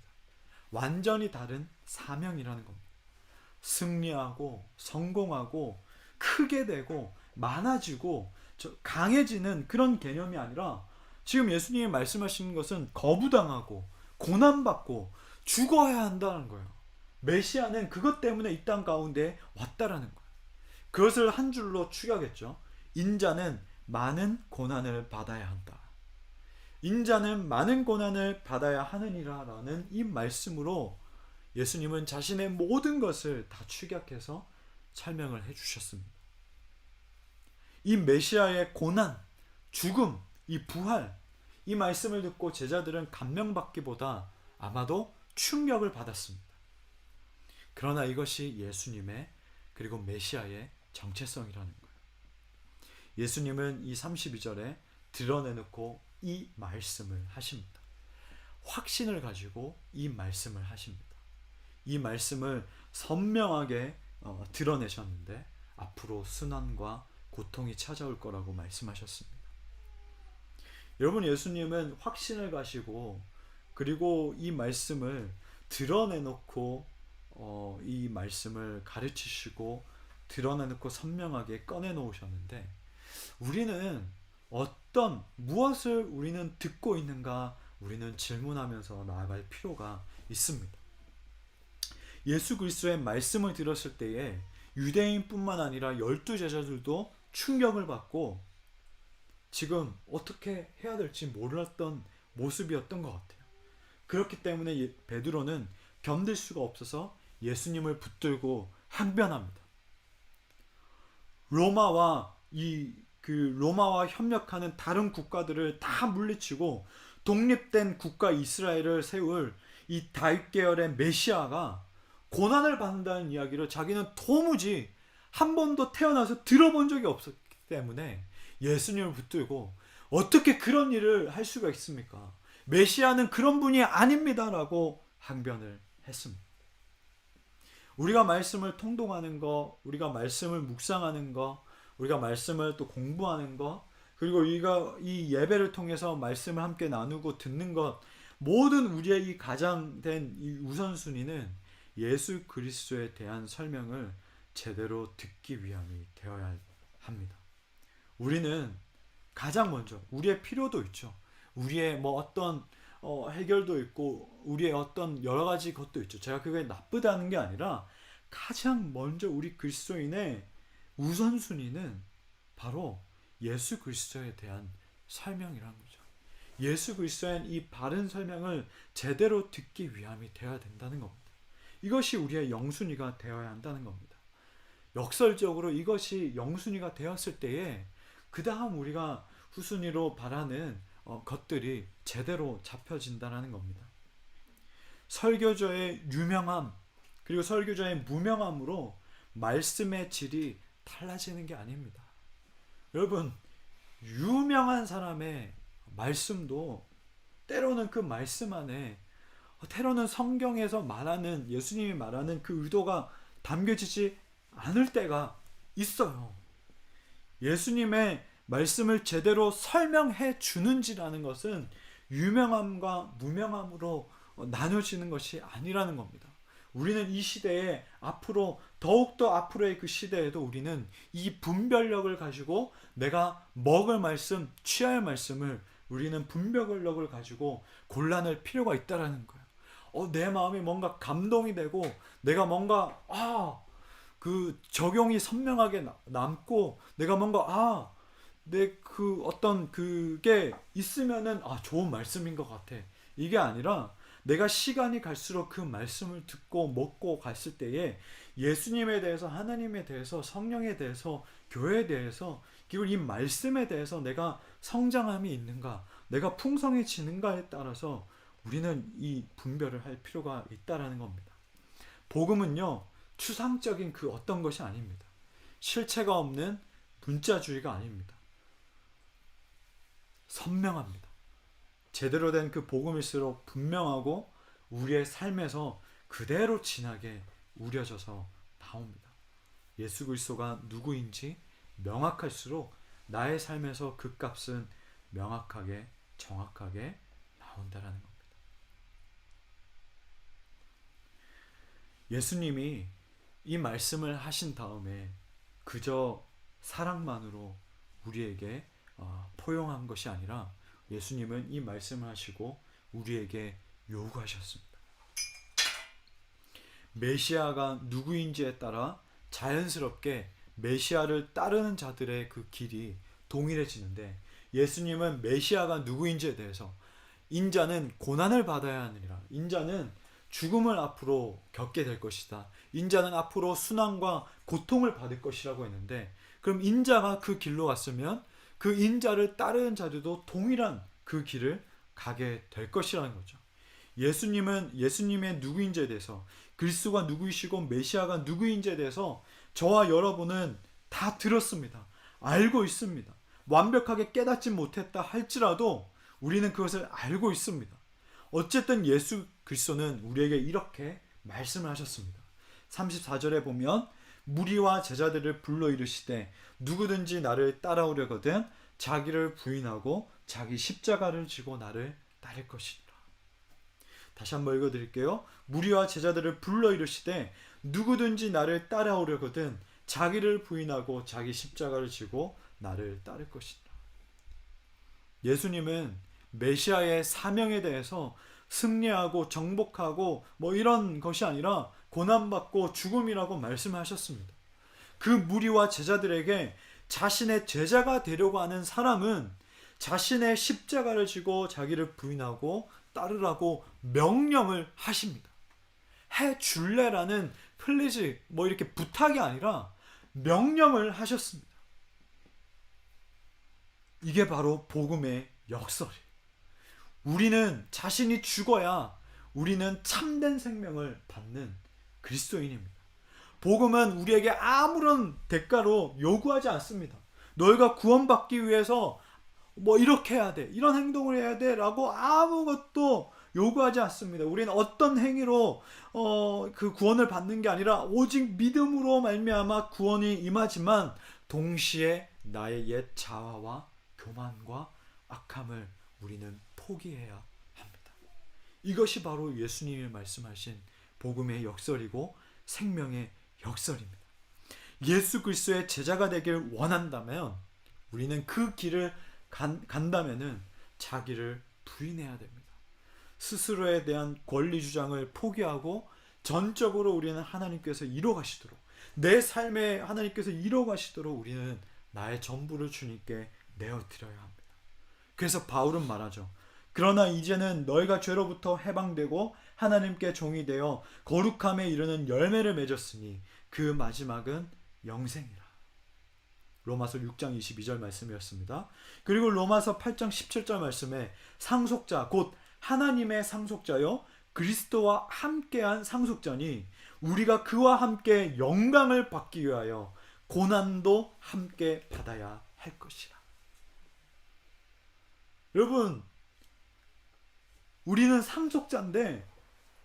완전히 다른 사명이라는 겁니다. 승리하고 성공하고 크게 되고 많아지고 강해지는 그런 개념이 아니라 지금 예수님이 말씀하시는 것은 거부당하고 고난받고 죽어야 한다는 거예요. 메시아는 그것 때문에 이 땅 가운데 왔다라는 거예요. 그것을 한 줄로 축약했죠. 인자는 많은 고난을 받아야 한다. 인자는 많은 고난을 받아야 하느니라라는 이 말씀으로 예수님은 자신의 모든 것을 다 축약해서 설명을 해주셨습니다. 이 메시아의 고난, 죽음, 이 부활, 이 말씀을 듣고 제자들은 감명받기보다 아마도 충격을 받았습니다. 그러나 이것이 예수님의 그리고 메시아의 정체성이라는 거예요. 예수님은 이 32절에 드러내놓고 이 말씀을 하십니다. 확신을 가지고 이 말씀을 하십니다. 이 말씀을 선명하게 드러내셨는데 앞으로 순환과 고통이 찾아올 거라고 말씀하셨습니다. 여러분, 예수님은 확신을 가지고 그리고 이 말씀을 드러내놓고 이 말씀을 가르치시고 드러내놓고 선명하게 꺼내놓으셨는데 우리는 무엇을 우리는 듣고 있는가 우리는 질문하면서 나아갈 필요가 있습니다. 예수 그리스도의 말씀을 들었을 때에 유대인뿐만 아니라 12제자들도 충격을 받고 지금 어떻게 해야 될지 몰랐던 모습이었던 것 같아요. 그렇기 때문에 베드로는 견딜 수가 없어서 예수님을 붙들고 항변합니다. 로마와 협력하는 다른 국가들을 다 물리치고 독립된 국가 이스라엘을 세울 이 다윗 계열의 메시아가 고난을 받는다는 이야기를 자기는 도무지 한 번도 태어나서 들어본 적이 없었기 때문에 예수님을 붙들고 어떻게 그런 일을 할 수가 있습니까? 메시아는 그런 분이 아닙니다라고 항변을 했습니다. 우리가 말씀을 통독하는 거, 우리가 말씀을 묵상하는 거, 우리가 말씀을 또 공부하는 거, 그리고 우리가 이 예배를 통해서 말씀을 함께 나누고 듣는 것, 모든 우리의 이 가장된 이 우선순위는 예수 그리스도에 대한 설명을 제대로 듣기 위함이 되어야 합니다. 우리는 가장 먼저 우리의 필요도 있죠. 우리의 어떤 해결도 있고 우리의 어떤 여러 가지 것도 있죠. 제가 그게 나쁘다는 게 아니라 가장 먼저 우리 그리스도인의 우선순위는 바로 예수 그리스도에 대한 설명이라는 거죠. 예수 그리스도의 이 바른 설명을 제대로 듣기 위함이 되어야 된다는 겁니다. 이것이 우리의 영순위가 되어야 한다는 겁니다. 역설적으로 이것이 영순위가 되었을 때에 그 다음 우리가 후순위로 바라는 것들이 제대로 잡혀진다는 겁니다. 설교자의 유명함 그리고 설교자의 무명함으로 말씀의 질이 달라지는 게 아닙니다. 여러분, 유명한 사람의 말씀도 때로는 그 말씀 안에, 때로는 성경에서 말하는, 예수님이 말하는 그 의도가 담겨지지 않을 때가 있어요. 예수님의 말씀을 제대로 설명해 주는지라는 것은 유명함과 무명함으로 나눠지는 것이 아니라는 겁니다. 우리는 이 시대에 앞으로, 더욱더 앞으로의 그 시대에도 우리는 이 분별력을 가지고 내가 먹을 말씀, 취할 말씀을 우리는 분별력을 가지고 골라낼 필요가 있다라는 거예요. 내 마음이 뭔가 감동이 되고 내가 뭔가 그 적용이 선명하게 남고 내가 뭔가 내 그 어떤 그게 있으면은 좋은 말씀인 것 같아. 이게 아니라 내가 시간이 갈수록 그 말씀을 듣고 먹고 갔을 때에 예수님에 대해서, 하나님에 대해서, 성령에 대해서, 교회에 대해서, 그리고 이 말씀에 대해서 내가 성장함이 있는가, 내가 풍성해지는가에 따라서 우리는 이 분별을 할 필요가 있다라는 겁니다. 복음은요, 추상적인 그 어떤 것이 아닙니다. 실체가 없는 문자주의가 아닙니다. 선명합니다. 제대로 된 그 복음일수록 분명하고 우리의 삶에서 그대로 진하게 우려져서 나옵니다. 예수 그리스도가 누구인지 명확할수록 나의 삶에서 그 값은 명확하게, 정확하게 나온다라는 겁니다. 예수님이 이 말씀을 하신 다음에 그저 사랑만으로 우리에게 포용한 것이 아니라 예수님은 이 말씀을 하시고 우리에게 요구하셨습니다. 메시아가 누구인지에 따라 자연스럽게 메시아를 따르는 자들의 그 길이 동일해지는데, 예수님은 메시아가 누구인지에 대해서 인자는 고난을 받아야 하느니라, 인자는 죽음을 앞으로 겪게 될 것이다, 인자는 앞으로 순환과 고통을 받을 것이라고 했는데, 그럼 인자가 그 길로 갔으면 그 인자를 따르는 자들도 동일한 그 길을 가게 될 것이라는 거죠. 예수님은 예수님의 누구인지에 대해서, 그리스도가 누구이시고 메시아가 누구인지에 대해서 저와 여러분은 다 들었습니다. 알고 있습니다. 완벽하게 깨닫지 못했다 할지라도 우리는 그것을 알고 있습니다. 어쨌든 예수 그리스도는 우리에게 이렇게 말씀을 하셨습니다. 34절에 보면 무리와 제자들을 불러 이르시되 누구든지 나를 따라오려거든 자기를 부인하고 자기 십자가를 지고 나를 따를 것이니라. 다시 한번 읽어드릴게요. 무리와 제자들을 불러 이르시되 누구든지 나를 따라오려거든 자기를 부인하고 자기 십자가를 지고 나를 따를 것이니라. 예수님은 메시아의 사명에 대해서 승리하고 정복하고 이런 것이 아니라 고난받고 죽음이라고 말씀하셨습니다. 그 무리와 제자들에게 자신의 제자가 되려고 하는 사람은 자신의 십자가를 지고 자기를 부인하고 따르라고 명령을 하십니다. 해줄래라는 플리즈 이렇게 부탁이 아니라 명령을 하셨습니다. 이게 바로 복음의 역설이에요. 우리는 자신이 죽어야 우리는 참된 생명을 받는 그리스도인입니다. 복음은 우리에게 아무런 대가로 요구하지 않습니다. 너희가 구원받기 위해서 이렇게 해야 돼, 이런 행동을 해야 돼 라고 아무것도 요구하지 않습니다. 우리는 어떤 행위로 그 구원을 받는 게 아니라 오직 믿음으로 말미암아 구원이 임하지만 동시에 나의 옛 자아와 교만과 악함을 우리는 포기해야 합니다. 이것이 바로 예수님이 말씀하신 복음의 역설이고 생명의 역설입니다. 예수 그리스도의 제자가 되길 원한다면 우리는 그 길을 간다면은 자기를 부인해야 됩니다. 스스로에 대한 권리 주장을 포기하고 전적으로 우리는 하나님께서 이뤄가시도록, 내 삶에 하나님께서 이뤄가시도록 우리는 나의 전부를 주님께 내어드려야 합니다. 그래서 바울은 말하죠. 그러나 이제는 너희가 죄로부터 해방되고 하나님께 종이 되어 거룩함에 이르는 열매를 맺었으니 그 마지막은 영생이라. 로마서 6장 22절 말씀이었습니다. 그리고 로마서 8장 17절 말씀에 상속자 곧 하나님의 상속자요 그리스도와 함께한 상속자니 우리가 그와 함께 영광을 받기 위하여 고난도 함께 받아야 할 것이라. 여러분, 우리는 상속자인데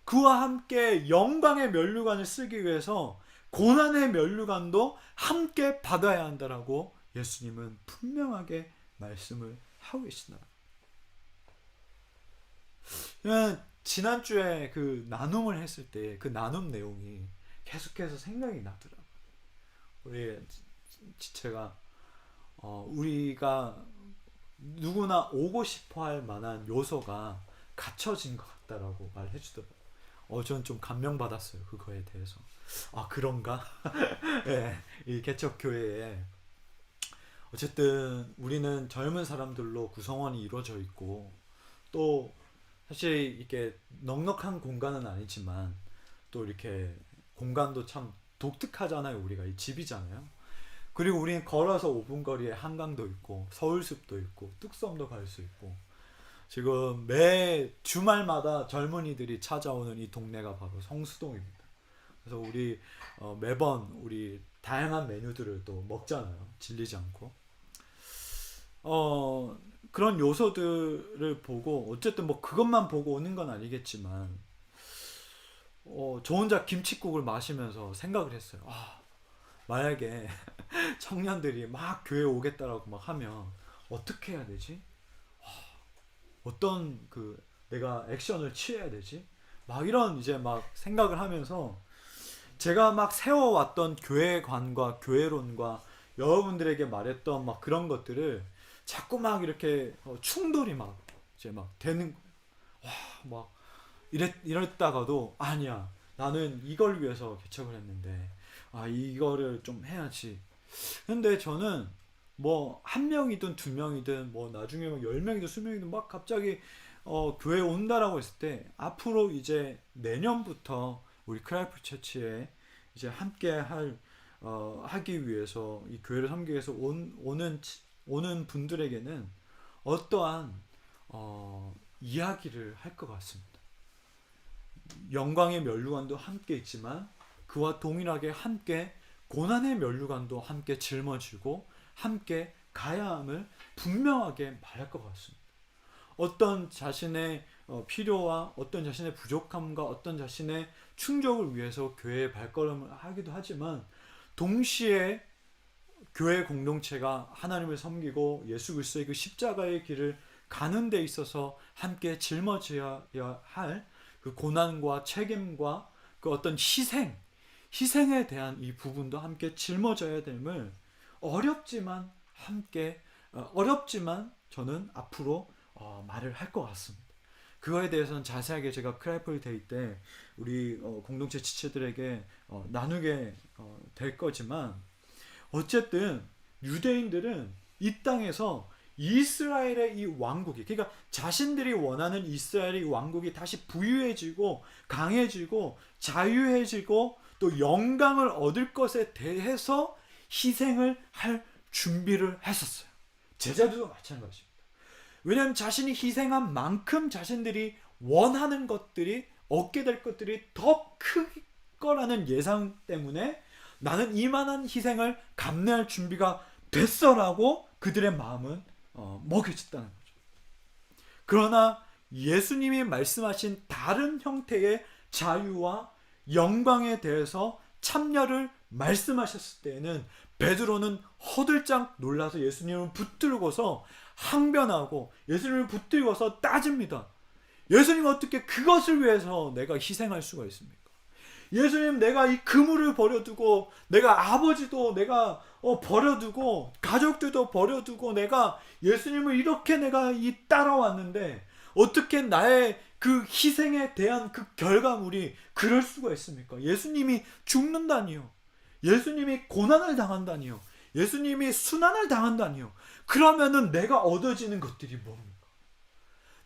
그와 함께 영광의 면류관을 쓰기 위해서 고난의 면류관도 함께 받아야 한다라고 예수님은 분명하게 말씀을 하고 계시다. 지난주에 그 나눔을 했을 때 그 나눔 내용이 계속해서 생각이 나더라고요. 우리 지체가 우리가 누구나 오고 싶어 할 만한 요소가 갖춰진 것 같다라고 말해 주더라고요. 저는 좀 감명받았어요. 그거에 대해서. 아, 그런가? 네, 이 개척교회에 어쨌든 우리는 젊은 사람들로 구성원이 이루어져 있고, 또 사실 이게 넉넉한 공간은 아니지만 또 이렇게 공간도 참 독특하잖아요. 우리가 이 집이잖아요. 그리고 우리는 걸어서 5분 거리에 한강도 있고 서울숲도 있고 뚝섬도 갈 수 있고, 지금 매 주말마다 젊은이들이 찾아오는 이 동네가 바로 성수동입니다. 그래서 우리 매번 우리 다양한 메뉴들을 또 먹잖아요. 질리지 않고. 그런 요소들을 보고, 어쨌든 뭐 그것만 보고 오는 건 아니겠지만 저 혼자 김칫국을 마시면서 생각을 했어요. 만약에 청년들이 막 교회 오겠다라고 막 하면 어떻게 해야 되지? 어떤 내가 액션을 취해야 되지? 막 이런 이제 막 생각을 하면서 제가 막 세워왔던 교회관과 교회론과 여러분들에게 말했던 막 그런 것들을 자꾸 막 이렇게 충돌이 막 이제 막 되는 거예요. 막 이랬다가도 아니야, 나는 이걸 위해서 개척을 했는데 이거를 좀 해야지. 근데 저는 뭐 한 명이든 두 명이든 뭐 나중에 뭐 10명이든 20명이든 막 갑자기 교회 온다라고 했을 때, 앞으로 이제 내년부터 우리 크라이프 처치에 이제 함께 하기 위해서, 이 교회를 섬기기 위해서 오는 분들에게는 어떠한 이야기를 할 것 같습니다. 영광의 면류관도 함께 있지만 그와 동일하게 함께 고난의 면류관도 함께 짊어지고 함께 가야 함을 분명하게 말할 것 같습니다. 어떤 자신의 필요와 어떤 자신의 부족함과 어떤 자신의 충족을 위해서 교회에 발걸음을 하기도 하지만, 동시에 교회 공동체가 하나님을 섬기고 예수 그리스도의 그 십자가의 길을 가는 데 있어서 함께 짊어져야 할 그 고난과 책임과 그 어떤 희생에 대한 이 부분도 함께 짊어져야 됨을 어렵지만 저는 앞으로 말을 할 것 같습니다. 그거에 대해서는 자세하게 제가 크라이플 데이 때 우리 공동체 지체들에게 나누게 될 거지만, 어쨌든 유대인들은 이 땅에서 이스라엘의 이 왕국이, 그러니까 자신들이 원하는 이스라엘의 왕국이 다시 부유해지고 강해지고 자유해지고 또 영광을 얻을 것에 대해서 희생을 할 준비를 했었어요. 제자들도 마찬가지입니다. 왜냐하면 자신이 희생한 만큼 자신들이 원하는 것들이, 얻게 될 것들이 더 클 거라는 예상 때문에 나는 이만한 희생을 감내할 준비가 됐어라고 그들의 마음은 먹여졌다는 거죠. 그러나 예수님이 말씀하신 다른 형태의 자유와 영광에 대해서 참여를 말씀하셨을 때에는 베드로는 허들짝 놀라서 예수님을 붙들고서 항변하고 예수님을 붙들고서 따집니다. 예수님, 어떻게 그것을 위해서 내가 희생할 수가 있습니까? 예수님, 내가 이 그물을 버려두고, 내가 아버지도 내가 버려두고, 가족들도 버려두고, 내가 예수님을 이렇게 내가 따라왔는데 어떻게 나의 그 희생에 대한 그 결과물이 그럴 수가 있습니까? 예수님이 죽는다니요, 예수님이 고난을 당한다니요, 예수님이 순환을 당한다니요. 그러면은 내가 얻어지는 것들이 뭡니까?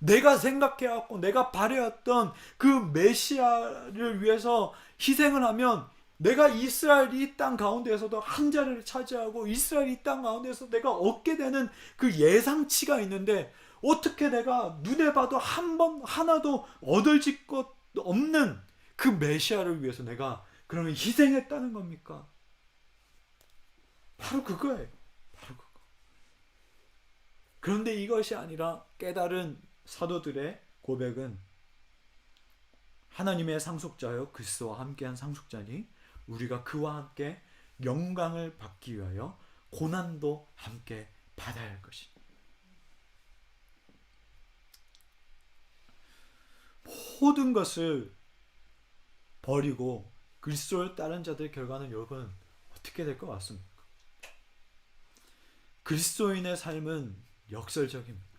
내가 생각해왔고 내가 바래왔던 그 메시아를 위해서 희생을 하면 내가 이스라엘 이 땅 가운데에서도 한 자리를 차지하고 이스라엘 이 땅 가운데에서 내가 얻게 되는 그 예상치가 있는데, 어떻게 내가 눈에 봐도 하나도 얻어질 것 없는 그 메시아를 위해서 내가 그러면 희생했다는 겁니까? 바로 그거예요. 바로 그거. 그런데 이것이 아니라 깨달은 사도들의 고백은 하나님의 상속자여 그리스도와 함께한 상속자니 우리가 그와 함께 영광을 받기 위하여 고난도 함께 받아야 할 것이다. 모든 것을 버리고 그리스도를 따른 자들의 결과는 여러분 어떻게 될 것 같습니까? 그리스도인의 삶은 역설적입니다.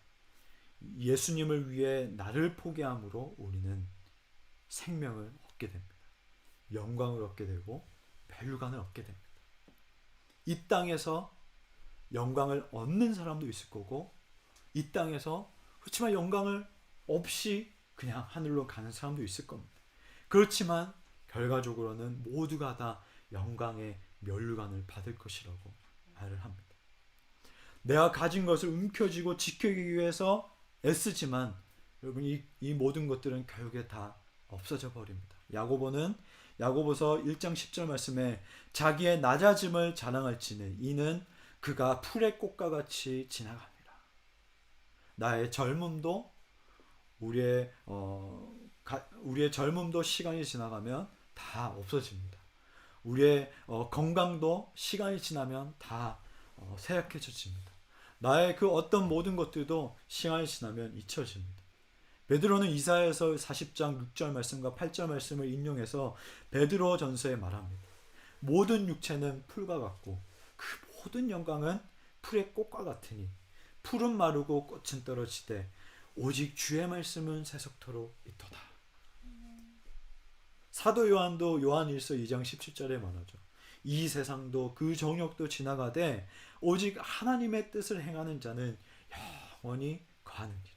예수님을 위해 나를 포기함으로 우리는 생명을 얻게 됩니다. 영광을 얻게 되고 멸류관을 얻게 됩니다. 이 땅에서 영광을 얻는 사람도 있을 거고 이 땅에서 그렇지만 영광을 없이 그냥 하늘로 가는 사람도 있을 겁니다. 그렇지만 결과적으로는 모두가 다 영광의 멸류관을 받을 것이라고 말을 합니다. 내가 가진 것을 움켜쥐고 지키기 위해서 애쓰지만 여러분 이 모든 것들은 결국에 다 없어져 버립니다. 야고보서 1장 10절 말씀에 자기의 낮아짐을 자랑할지는 이는 그가 풀의 꽃과 같이 지나갑니다. 나의 젊음도 우리의 젊음도 시간이 지나가면 다 없어집니다. 우리의 건강도 시간이 지나면 다 쇠약해집니다. 나의 그 어떤 모든 것들도 시간이 지나면 잊혀집니다. 베드로는 이사야서 40장 6절 말씀과 8절 말씀을 인용해서 베드로 전서에 말합니다. 모든 육체는 풀과 같고 그 모든 영광은 풀의 꽃과 같으니 풀은 마르고 꽃은 떨어지되 오직 주의 말씀은 세속토록 있도다. 사도 요한도 요한일서 2장 17절에 말하죠. 이 세상도 그 정욕도 지나가되 오직 하나님의 뜻을 행하는 자는 영원히 거하느니라.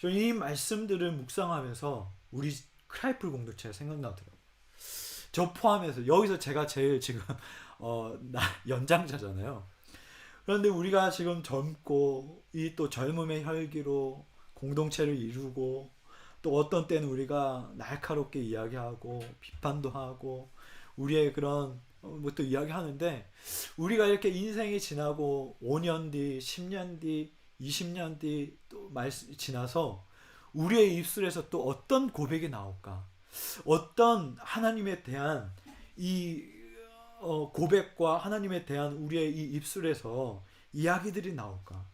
이 말씀들을 묵상하면서 우리 크라이플 공동체가 생각나더라고요. 저 포함해서 여기서 제가 제일 지금 연장자잖아요. 그런데 우리가 지금 젊고 이 또 젊음의 혈기로 공동체를 이루고 또 어떤 때는 우리가 날카롭게 이야기하고 비판도 하고 우리의 그런 것도 이야기하는데 우리가 이렇게 인생이 지나고 5년 뒤, 10년 뒤, 20년 뒤 또 지나서 우리의 입술에서 또 어떤 고백이 나올까? 어떤 하나님에 대한 이 고백과 하나님에 대한 우리의 이 입술에서 이야기들이 나올까?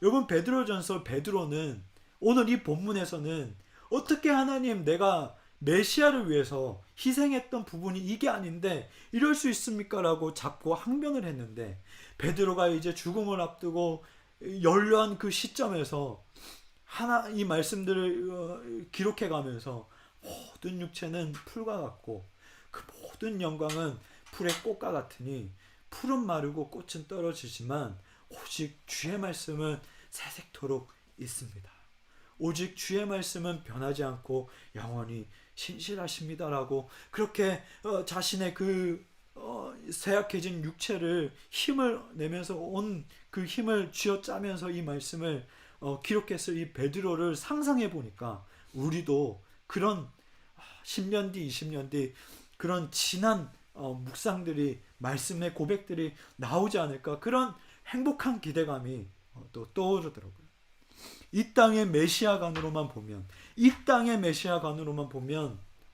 여러분 베드로전서 베드로는 오늘 이 본문에서는 어떻게 하나님 내가 메시아를 위해서 희생했던 부분이 이게 아닌데 이럴 수 있습니까? 라고 자꾸 항변을 했는데 베드로가 이제 죽음을 앞두고 연료한 그 시점에서 이 말씀들을 기록해 가면서 모든 육체는 풀과 같고 그 모든 영광은 풀의 꽃과 같으니 풀은 마르고 꽃은 떨어지지만 오직 주의 말씀은 새색토록 있습니다. 오직 주의 말씀은 변하지 않고 영원히 신실하십니다라고 그렇게 자신의 그 쇠약해진 육체를 힘을 내면서 온 그 힘을 쥐어짜면서 이 말씀을 기록했을 이 베드로를 상상해 보니까 우리도 그런 10년 뒤 20년 뒤 그런 진한 묵상들이 말씀의 고백들이 나오지 않을까 그런 행복한 기대감이 또 떠오르더라고요. 이 땅의 메시아관으로만 보면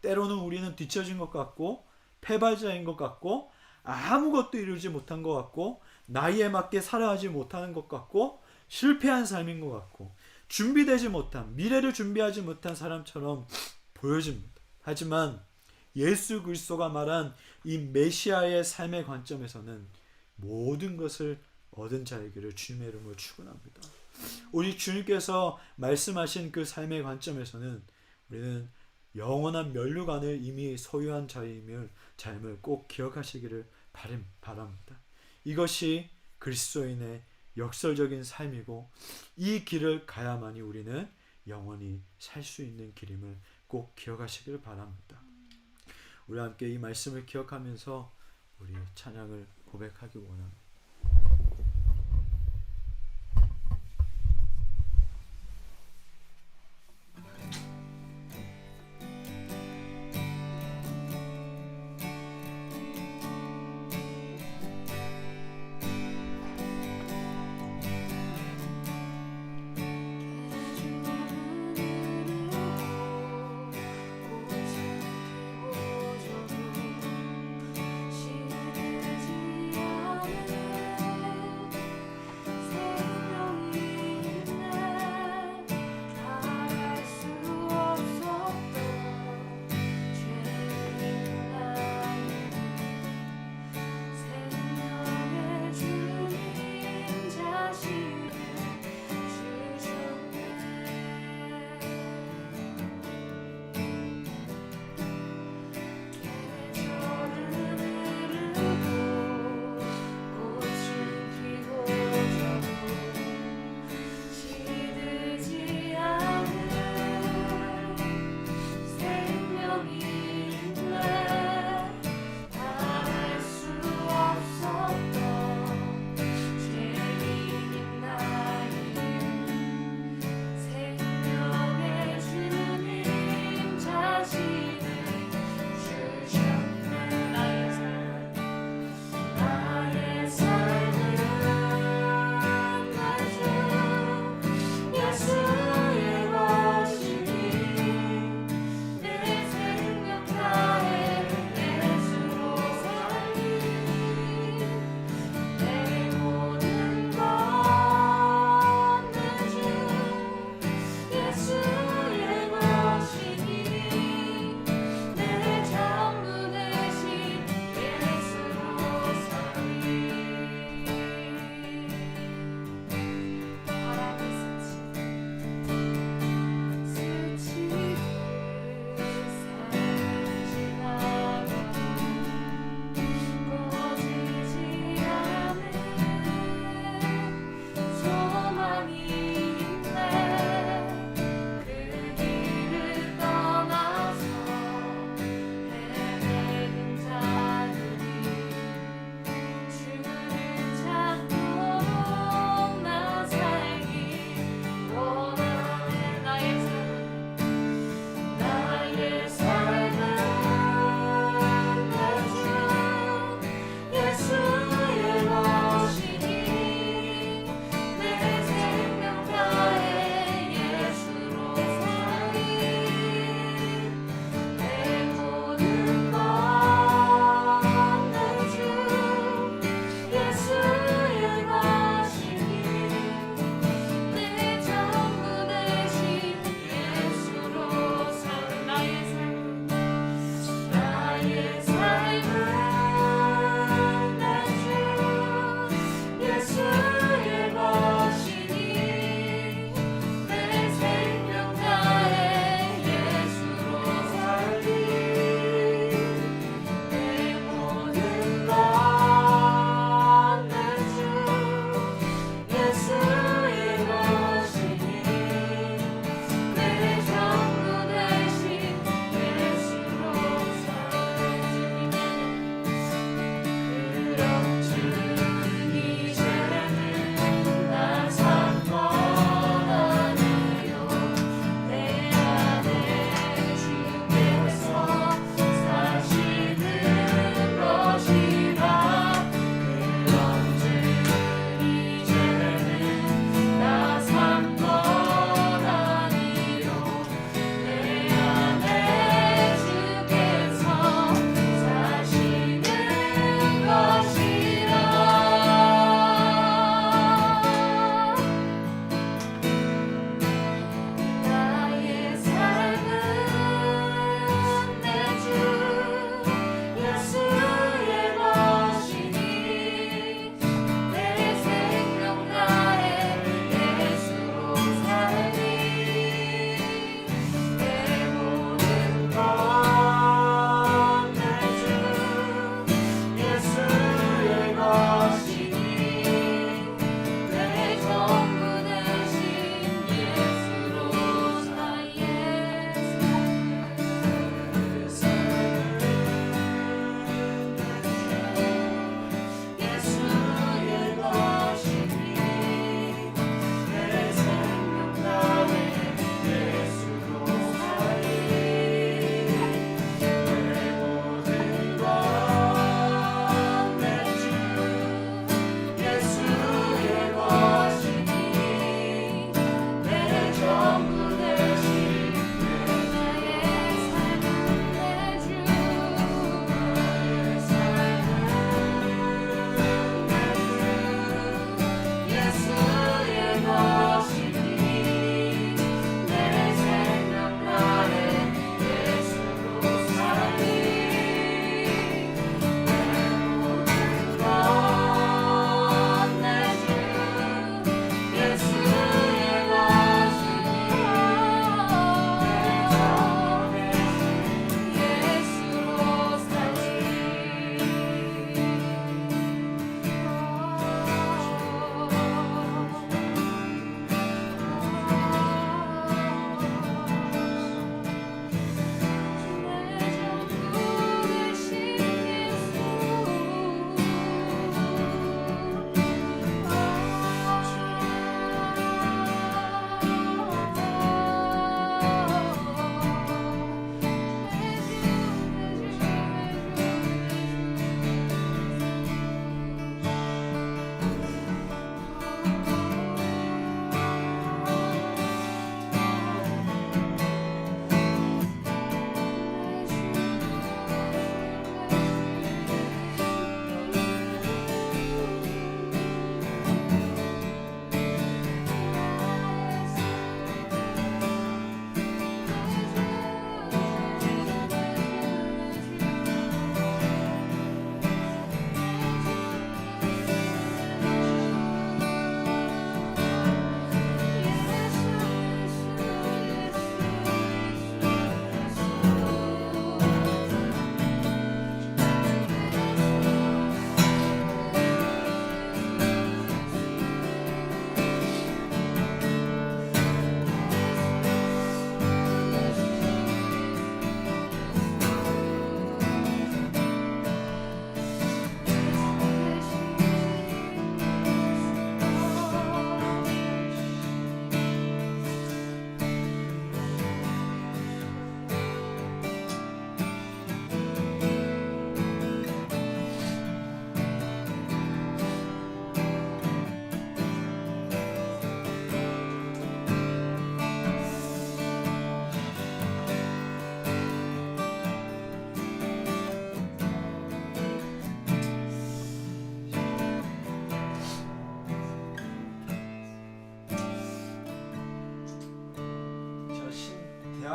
때로는 우리는 뒤처진 것 같고 패발자인 것 같고 아무것도 이루지 못한 것 같고 나이에 맞게 살아가지 못하는 것 같고 실패한 삶인 것 같고 준비되지 못한 미래를 준비하지 못한 사람처럼 보여집니다. 하지만 예수 그리스도가 말한 이 메시아의 삶의 관점에서는 모든 것을 얻은 자에게를 주님의 이름으로 축원합니다. 우리 주님께서 말씀하신 그 삶의 관점에서는 우리는 영원한 멸류관을 이미 소유한 자임을 꼭 기억하시기를 바랍니다. 이것이 그리스도인의 역설적인 삶이고 이 길을 가야만이 우리는 영원히 살 수 있는 길임을 꼭 기억하시기를 바랍니다. 우리 함께 이 말씀을 기억하면서 우리 찬양을 고백하기 원합니다.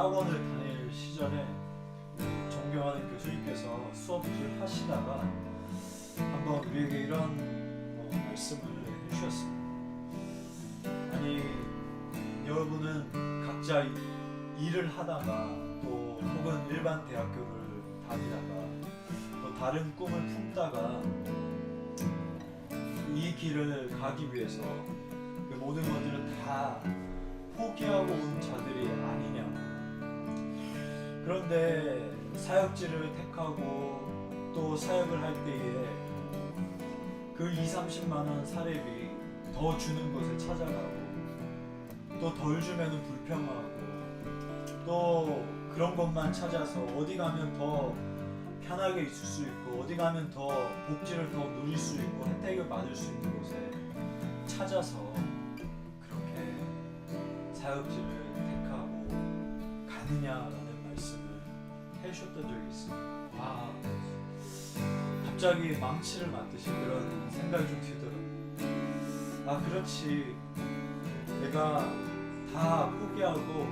대학원을 다닐 시절에 존경하는 교수님께서 수업을 하시다가 한번 우리에게 이런 말씀을 해주셨습니다. 아니, 여러분은 각자 일을 하다가 또 혹은 일반 대학교를 다니다가 또 다른 꿈을 품다가 이 길을 가기 위해서 그 모든 것들을 다 포기하고 온 자들이 아니냐. 그런데 사역지를 택하고 또 사역을 할 때에 그 20-30만 원 사례비 더 주는 곳에 찾아가고 또 덜 주면은 불평하고 또 그런 것만 찾아서 어디 가면 더 편하게 있을 수 있고 어디 가면 더 복지를 더 누릴 수 있고 혜택을 받을 수 있는 곳에 찾아서 그렇게 사역지를 택하고 가느냐라는 말씀을 해주셨던 적이 있습니다. 와, 갑자기 망치를 맞듯이 그런 생각이 좀 들더라고요. 아, 그렇지. 내가 다 포기하고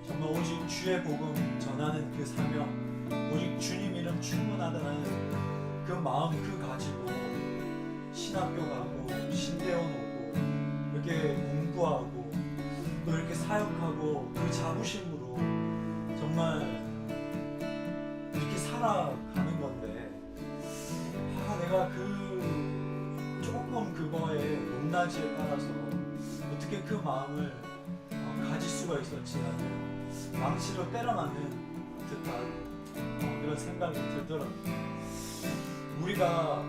정말 오직 주의 복음 전하는 그 사명, 오직 주님 이름 충분하다는 그 마음 그 가지고 신학교 가고 신대원 오고 이렇게 공부하고 또 이렇게 사역하고 그 자부심으로 정말 이렇게 살아가는 건데, 아, 내가 그 조금 그거에 높낮이에 따라서 어떻게 그 마음을 가질 수가 있었지라는 망치로 때려 맞는 듯한 그런 생각이 들더라고요. 우리가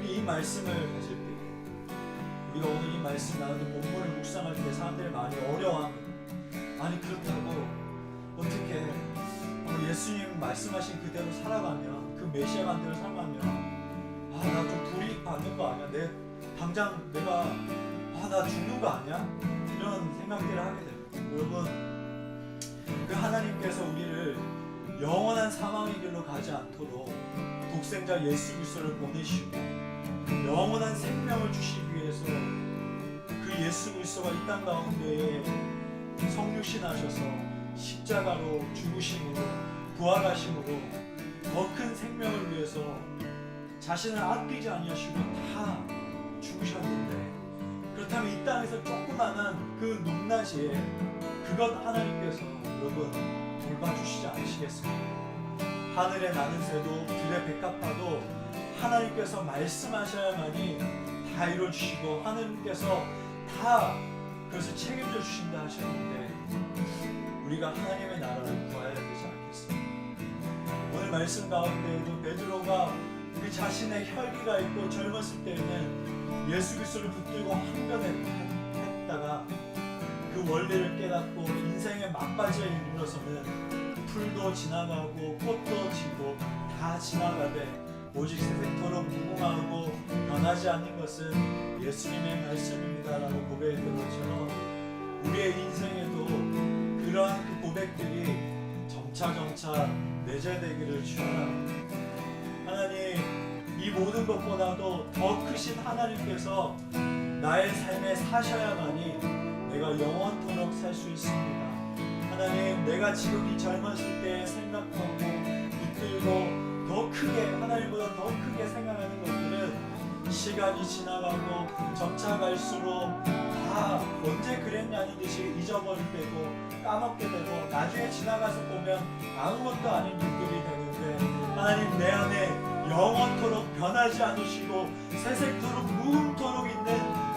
이 말씀을 가질 때, 우리가 오늘 이 말씀 나누는 본문을 묵상할 때 사람들이 많이 어려워합니다. 아니, 그렇다고 어떻게 예수님 말씀하신 그대로 살아가면, 그 메시아 관대로 살아가면 나 좀 불이익 받는 거 아니야? 당장 내가 나 죽는 거 아니야? 이런 생각들을 하게 됩니다. 여러분, 그 하나님께서 우리를 영원한 사망의 길로 가지 않도록 독생자 예수 그리스도를 보내시고 영원한 생명을 주시기 위해서 그 예수 그리스도가 이 땅 가운데에 성육신하셔서 십자가로 죽으심으로 부활하심으로 더 큰 생명을 위해서 자신을 아끼지 아니하시고 다 죽으셨는데, 그렇다면 이 땅에서 조그마한 그 높낮이에 그것 하나님께서 여러분 돌봐주시지 않으시겠습니까? 하늘의 나는 새도 들의 백합화도 하나님께서 말씀하셔야만이 다 이루어주시고 하나님께서 다 그것을 책임져 주신다 하셨는데, 우리가 하나님의 나라를 구해야 되지 않겠습니까? 오늘 말씀 가운데에도 베드로가 그 자신의 혈기가 있고 젊었을 때에는 예수 그리스도를 붙들고 항변했다가 그 원리를 깨닫고 인생의 막바지에 이르러서는 풀도 지나가고 꽃도 지고 다 지나가되 오직 세세토록 무궁하고 변하지 않는 것은 예수님의 말씀입니다라고 고백했던 것처럼 우리의 인생에도 그러한 그 고백들이 점차 내재되기를 축원합니다. 하나님, 이 모든 것보다도 더 크신 하나님께서 나의 삶에 사셔야만이 내가 영원토록 살 수 있습니다. 하나님, 내가 지금 이 젊었을 때 생각하고 붙들고 더 크게, 하나님보다 더 크게 생각하는 것들은 시간이 지나가고 점차 갈수록 다 언제 그랬냐는 듯이 잊어버릴 때고 까먹게 되고 나중에 지나가서 보면 아무것도 아닌 일들이 되는데, 하나님, 내 안에 영원토록 변하지 않으시고 세세토록 무궁토록 있는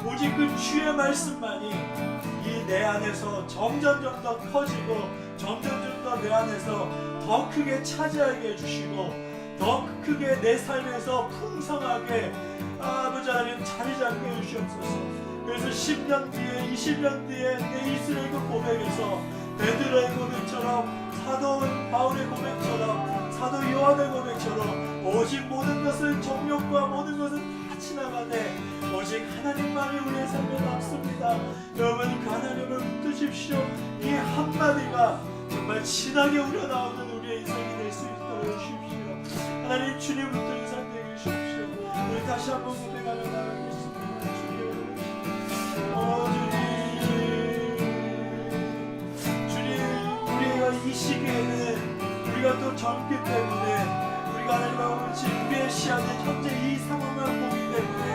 오직 그 주의 말씀만이 이 내 안에서 점점점 더 커지고 점점점 더 내 안에서 더 크게 차지하게 해주시고 더 크게 내 삶에서 풍성하게 아버지 하나님 자리 잡게 해주시옵소서. 그래서 10년 뒤에 20년 뒤에 내 이스라엘 그 고백에서 베드로의 고백처럼 사도 바울의 고백처럼 사도 요한의 고백처럼 오직 모든 것은 정욕과 모든 것은 다 지나가되 오직 하나님만이 우리의 삶에 남습니다. 여러분, 그 하나님을 붙드십시오. 이 한마디가 정말 진하게 우러나오는 우리의 인생이 될 수 있도록 해주십시오. 하나님, 주님 붙드는 삶 되게 해주십시오. 우리 다시 한번 고백하며 나가겠습니다. 주님, 주님, 우리가 이 때문에 우리가 하나님 아버지 우리의 시야는 현재 이 상황을 보기 때문에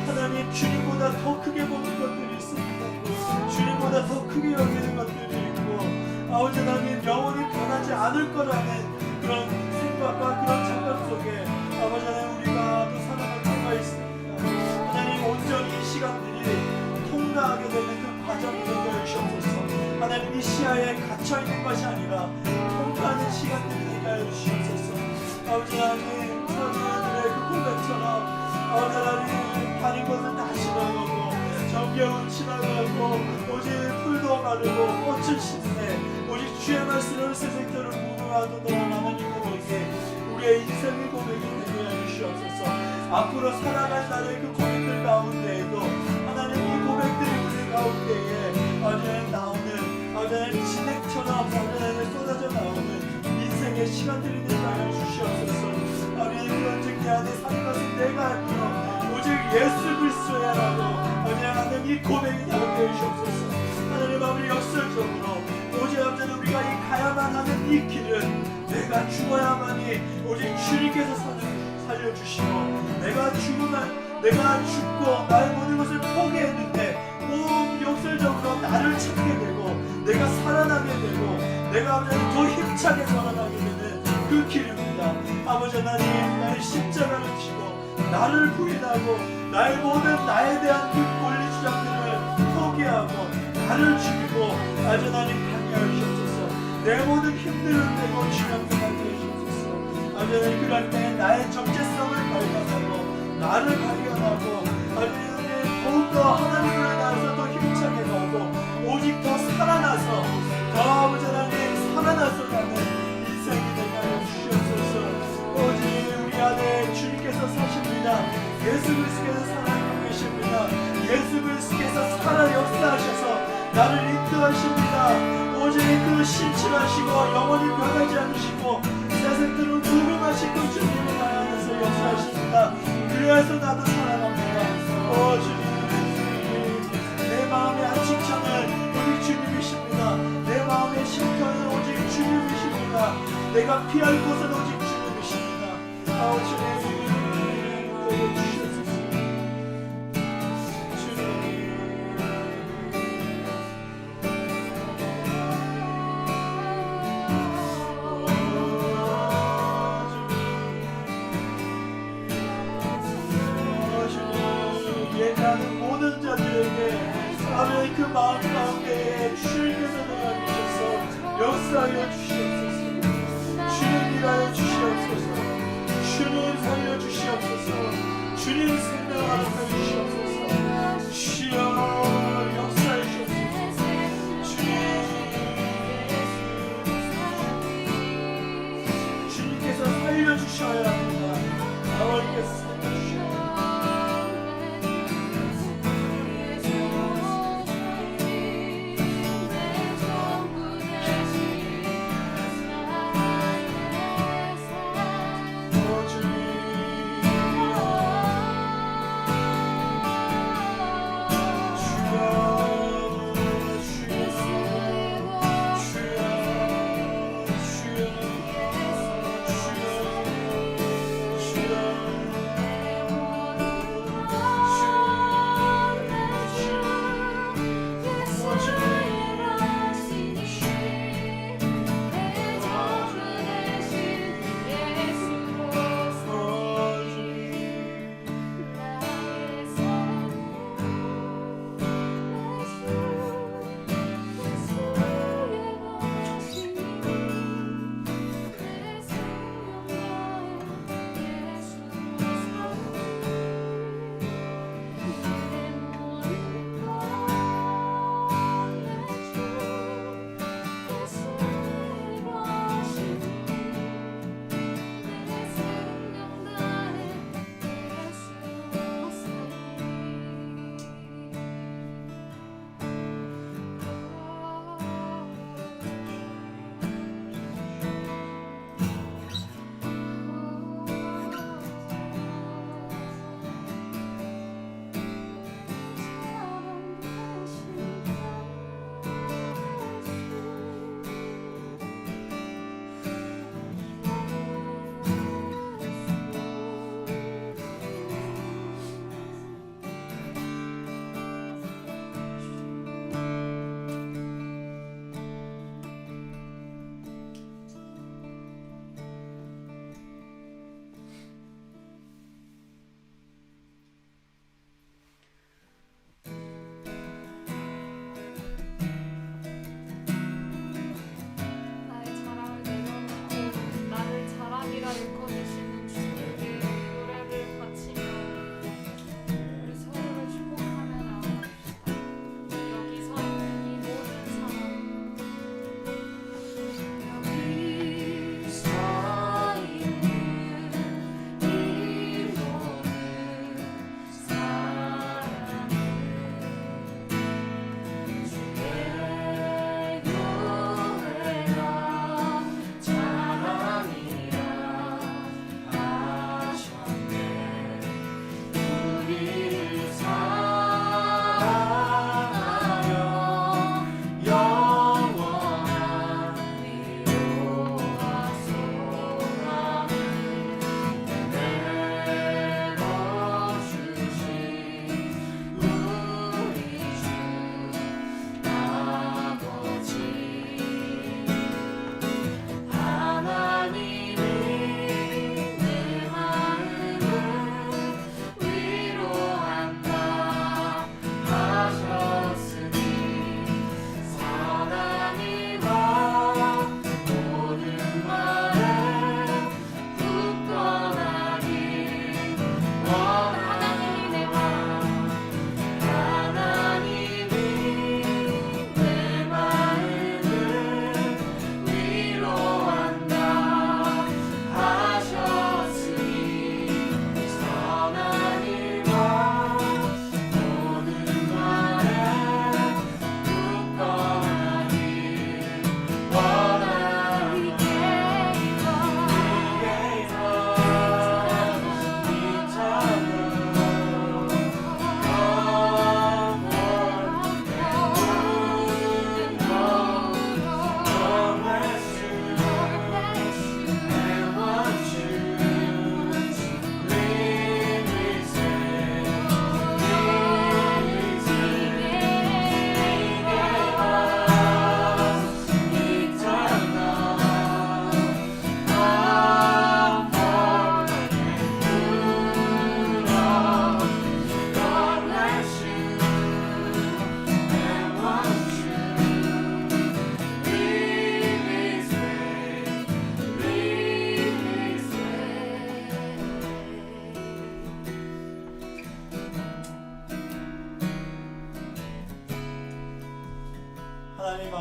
하나님 주님보다 더 크게 보는 것들이 있습니다. 주님보다 더 크게 여기는 것들이 있고 아버지 하나님 영원히 변하지 않을 거라는 그런 생각과 그런 장각 속에 아버지 하나님 우리가 또 살아갈 때가 있습니다. 하나님 온전히 이 시간들이 통과하게 되는 그 과정이 되게 하시옵소서. 하나님 이 시야에 갇혀있는 것이 아니라 통과하는 시간들이 되게 하여 주시옵소서. 아버지 하나님 선생님들의 그 고백처럼 아버지 하나님 다른 것은 다 지나가고 정겨운 지나가고 오직 풀도 마르고 꽃을 심네 오직 주의 말씀을 새색들을 무궁하도다라는 이 고백이 우리의 인생의 고백이 되게 하여 주시옵소서. 앞으로 살아갈 날의 그 고백들 가운데에도 하나님 이 고백들이 우리 가운데에 아버지 나오는 아버지 진액처럼 아버지 쏟아져 나오는 인생의 시간들이 되게 하여 주시옵소서. 아버지 그런 즉 내 안에 사는 것은 내가 아니요 오직 예수 그리스도야라고 아버지 하나님 이 고백이 나오게 해주옵소서. 하나님 아버지 역설적으로 오직 아버지 우리가 이 가야만 하는 이 길은 내가 죽어야만이 오직 주님께서 살려주시고 내가 죽으면 내가 죽고 나의 모든 것을 포기했는데 꼭 역설적으로 나를 찾게 되고 내가 살아나게 되고 내가 아버지 더 힘차게 살아나게 되는 그 길입니다. 아버지 하나님 나의 십자가를 지고 나를 부인하고 나의 모든 나에 대한 그 권리 주장들을 포기하고 나를 죽이고 아버지 하나님 강요하시옵소서. 내 모든 힘들을 내고 주명하게 하시옵소서. 아버지 하나님 그럴 때 나의 정체성을 발견하고 나를 발견하고 아버지 하나님 더욱더 하나님을 위해서 더 힘차게 가고 오직 더 살아나서 더 아버지 하나님 살아나서 가는 인생이 되게 하여 주시옵소서. 오직 우리 안에 주님께서 사십니다. 예수 그리스도께서 살아있고 계십니다. 예수 그리스도께서 살아 역사하셔서 나를 인도하십니다. 오직 그 신실하시고 영원히 변하지 않으시고 세상들을 무궁하시고 주님을 나아가서 역사하십니다. 그래서 나도 살아갑니다. 오 주님 내 마음의 안식처는 오직 주님이십니다. 내 마음의 쉼터는 오직 주님이십니다. 내가 피할 곳은 오직 주님이십니다. 오 주님 내게 주시옵소서. 예배하는 모든 자들에게 아버지 그 마음 가운데에 주님께서 내려주셔서 역사하여 주시옵소서. 주님 일하여 주시옵소서. 주님 살려 주시옵소서. 주님 생명하여 주시옵소서. 주여 역사해 주옵소서. 주님께서 살려 주셔야 합니다. 아버지께서 살려 주셔야 합니다. 주여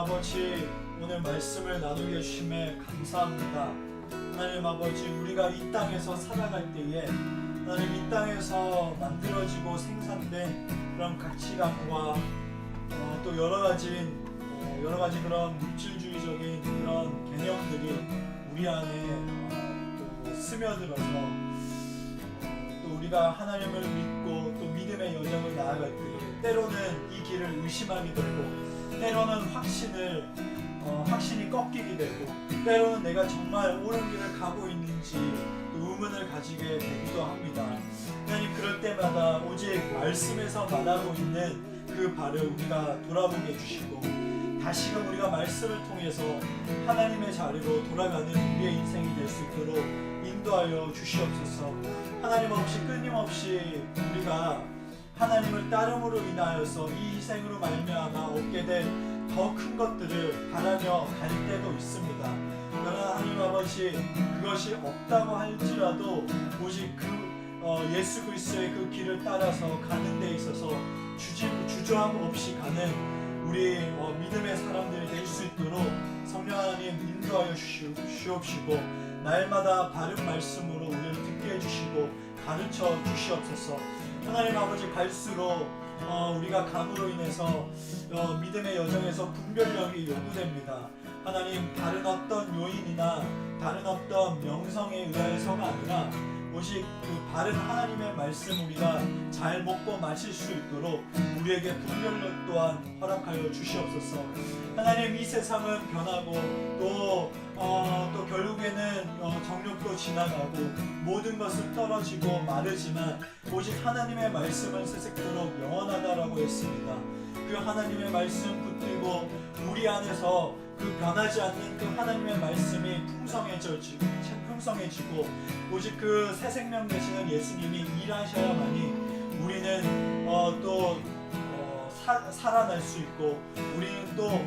아버지, 오늘 말씀을 나누게 해주심에 감사합니다. 하나님 아버지, 우리가 이 땅에서 살아갈 때에 하나님 이 땅에서 만들어지고 생산된 그런 가치관과 또 여러 가지 그런 물질주의적인 그런 개념들이 우리 안에 또 스며들어서 또 우리가 하나님을 믿고 또 믿음의 여정을 나아갈 때 때로는 이 길을 의심하게 되고 때로는 확신이 꺾이게 되고 때로는 내가 정말 옳은 길을 가고 있는지 또 의문을 가지게 되기도 합니다. 하나님, 그럴 때마다 오직 말씀에서 말하고 있는 그 발을 우리가 돌아보게 해주시고 다시금 우리가 말씀을 통해서 하나님의 자리로 돌아가는 우리의 인생이 될 수 있도록 인도하여 주시옵소서. 하나님 없이 끊임없이 우리가 하나님을 따름으로 인하여서 이 희생으로 말미암아 얻게 될 더 큰 것들을 바라며 갈 때도 있습니다. 그러나 하나님 아버지, 그것이 없다고 할지라도 오직 예수 그리스도의 그 길을 따라서 가는 데 있어서 주저함 없이 가는 우리 믿음의 사람들이 될 수 있도록 성령 하나님 인도하여 주시옵시고 날마다 바른 말씀으로 우리를 듣게 해주시고 가르쳐 주시옵소서. 하나님 아버지, 갈수록 우리가 감으로 인해서 믿음의 여정에서 분별력이 요구됩니다. 하나님, 다른 어떤 요인이나 다른 어떤 명성에 의해서가 아니라 오직 그 바른 하나님의 말씀 우리가 잘 먹고 마실 수 있도록 우리에게 분별력 또한 허락하여 주시옵소서. 하나님, 이 세상은 변하고 또 결국에는 정욕도 지나가고 모든 것은 떨어지고 마르지만 오직 하나님의 말씀은 세세토록 영원하다라고 했습니다. 그 하나님의 말씀 붙들고 우리 안에서 그 변하지 않는 그 하나님의 말씀이 풍성해지고 오직 그 새 생명 되시는 예수님이 일하셔야만이 우리는 살아날 수 있고 우리는 또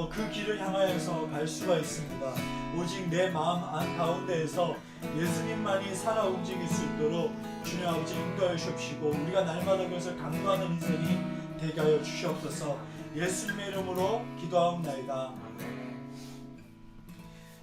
그 길을 향하여서 갈 수가 있습니다. 오직 내 마음 안 가운데에서 예수님만이 살아 움직일 수 있도록 주님 아버지 인도하여 주시옵시고 우리가 날마다 그것을 강구하는 인생이 되게 하여 주시옵소서. 예수님의 이름으로 기도하옵나이다.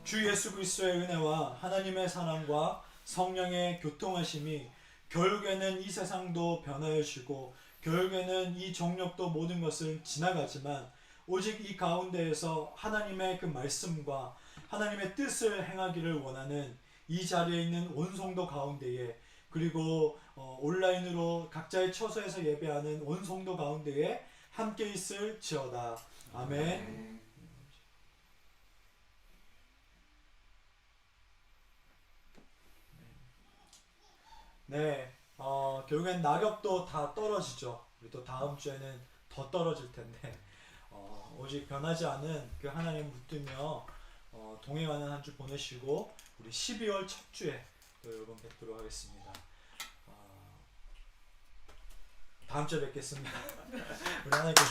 주 예수 그리스도의 은혜와 하나님의 사랑과 성령의 교통하심이 결국에는 이 세상도 변하여 주시고 결국에는 이 정욕도 모든 것을 지나가지만 오직 이 가운데에서 하나님의 그 말씀과 하나님의 뜻을 행하기를 원하는 이 자리에 있는 온 성도 가운데에 그리고 온라인으로 각자의 처소에서 예배하는 온 성도 가운데에 함께 있을지어다. 아멘. 네, 결국엔 낙엽도 다 떨어지죠. 우리 또 다음 주에는 더 떨어질 텐데 오직 변하지 않은 그 하나님 붙들며 동행하는 한 주 보내시고 우리 12월 첫 주에 또 여러분 뵙도록 하겠습니다. 다음 주에 뵙겠습니다. 우리 하나님께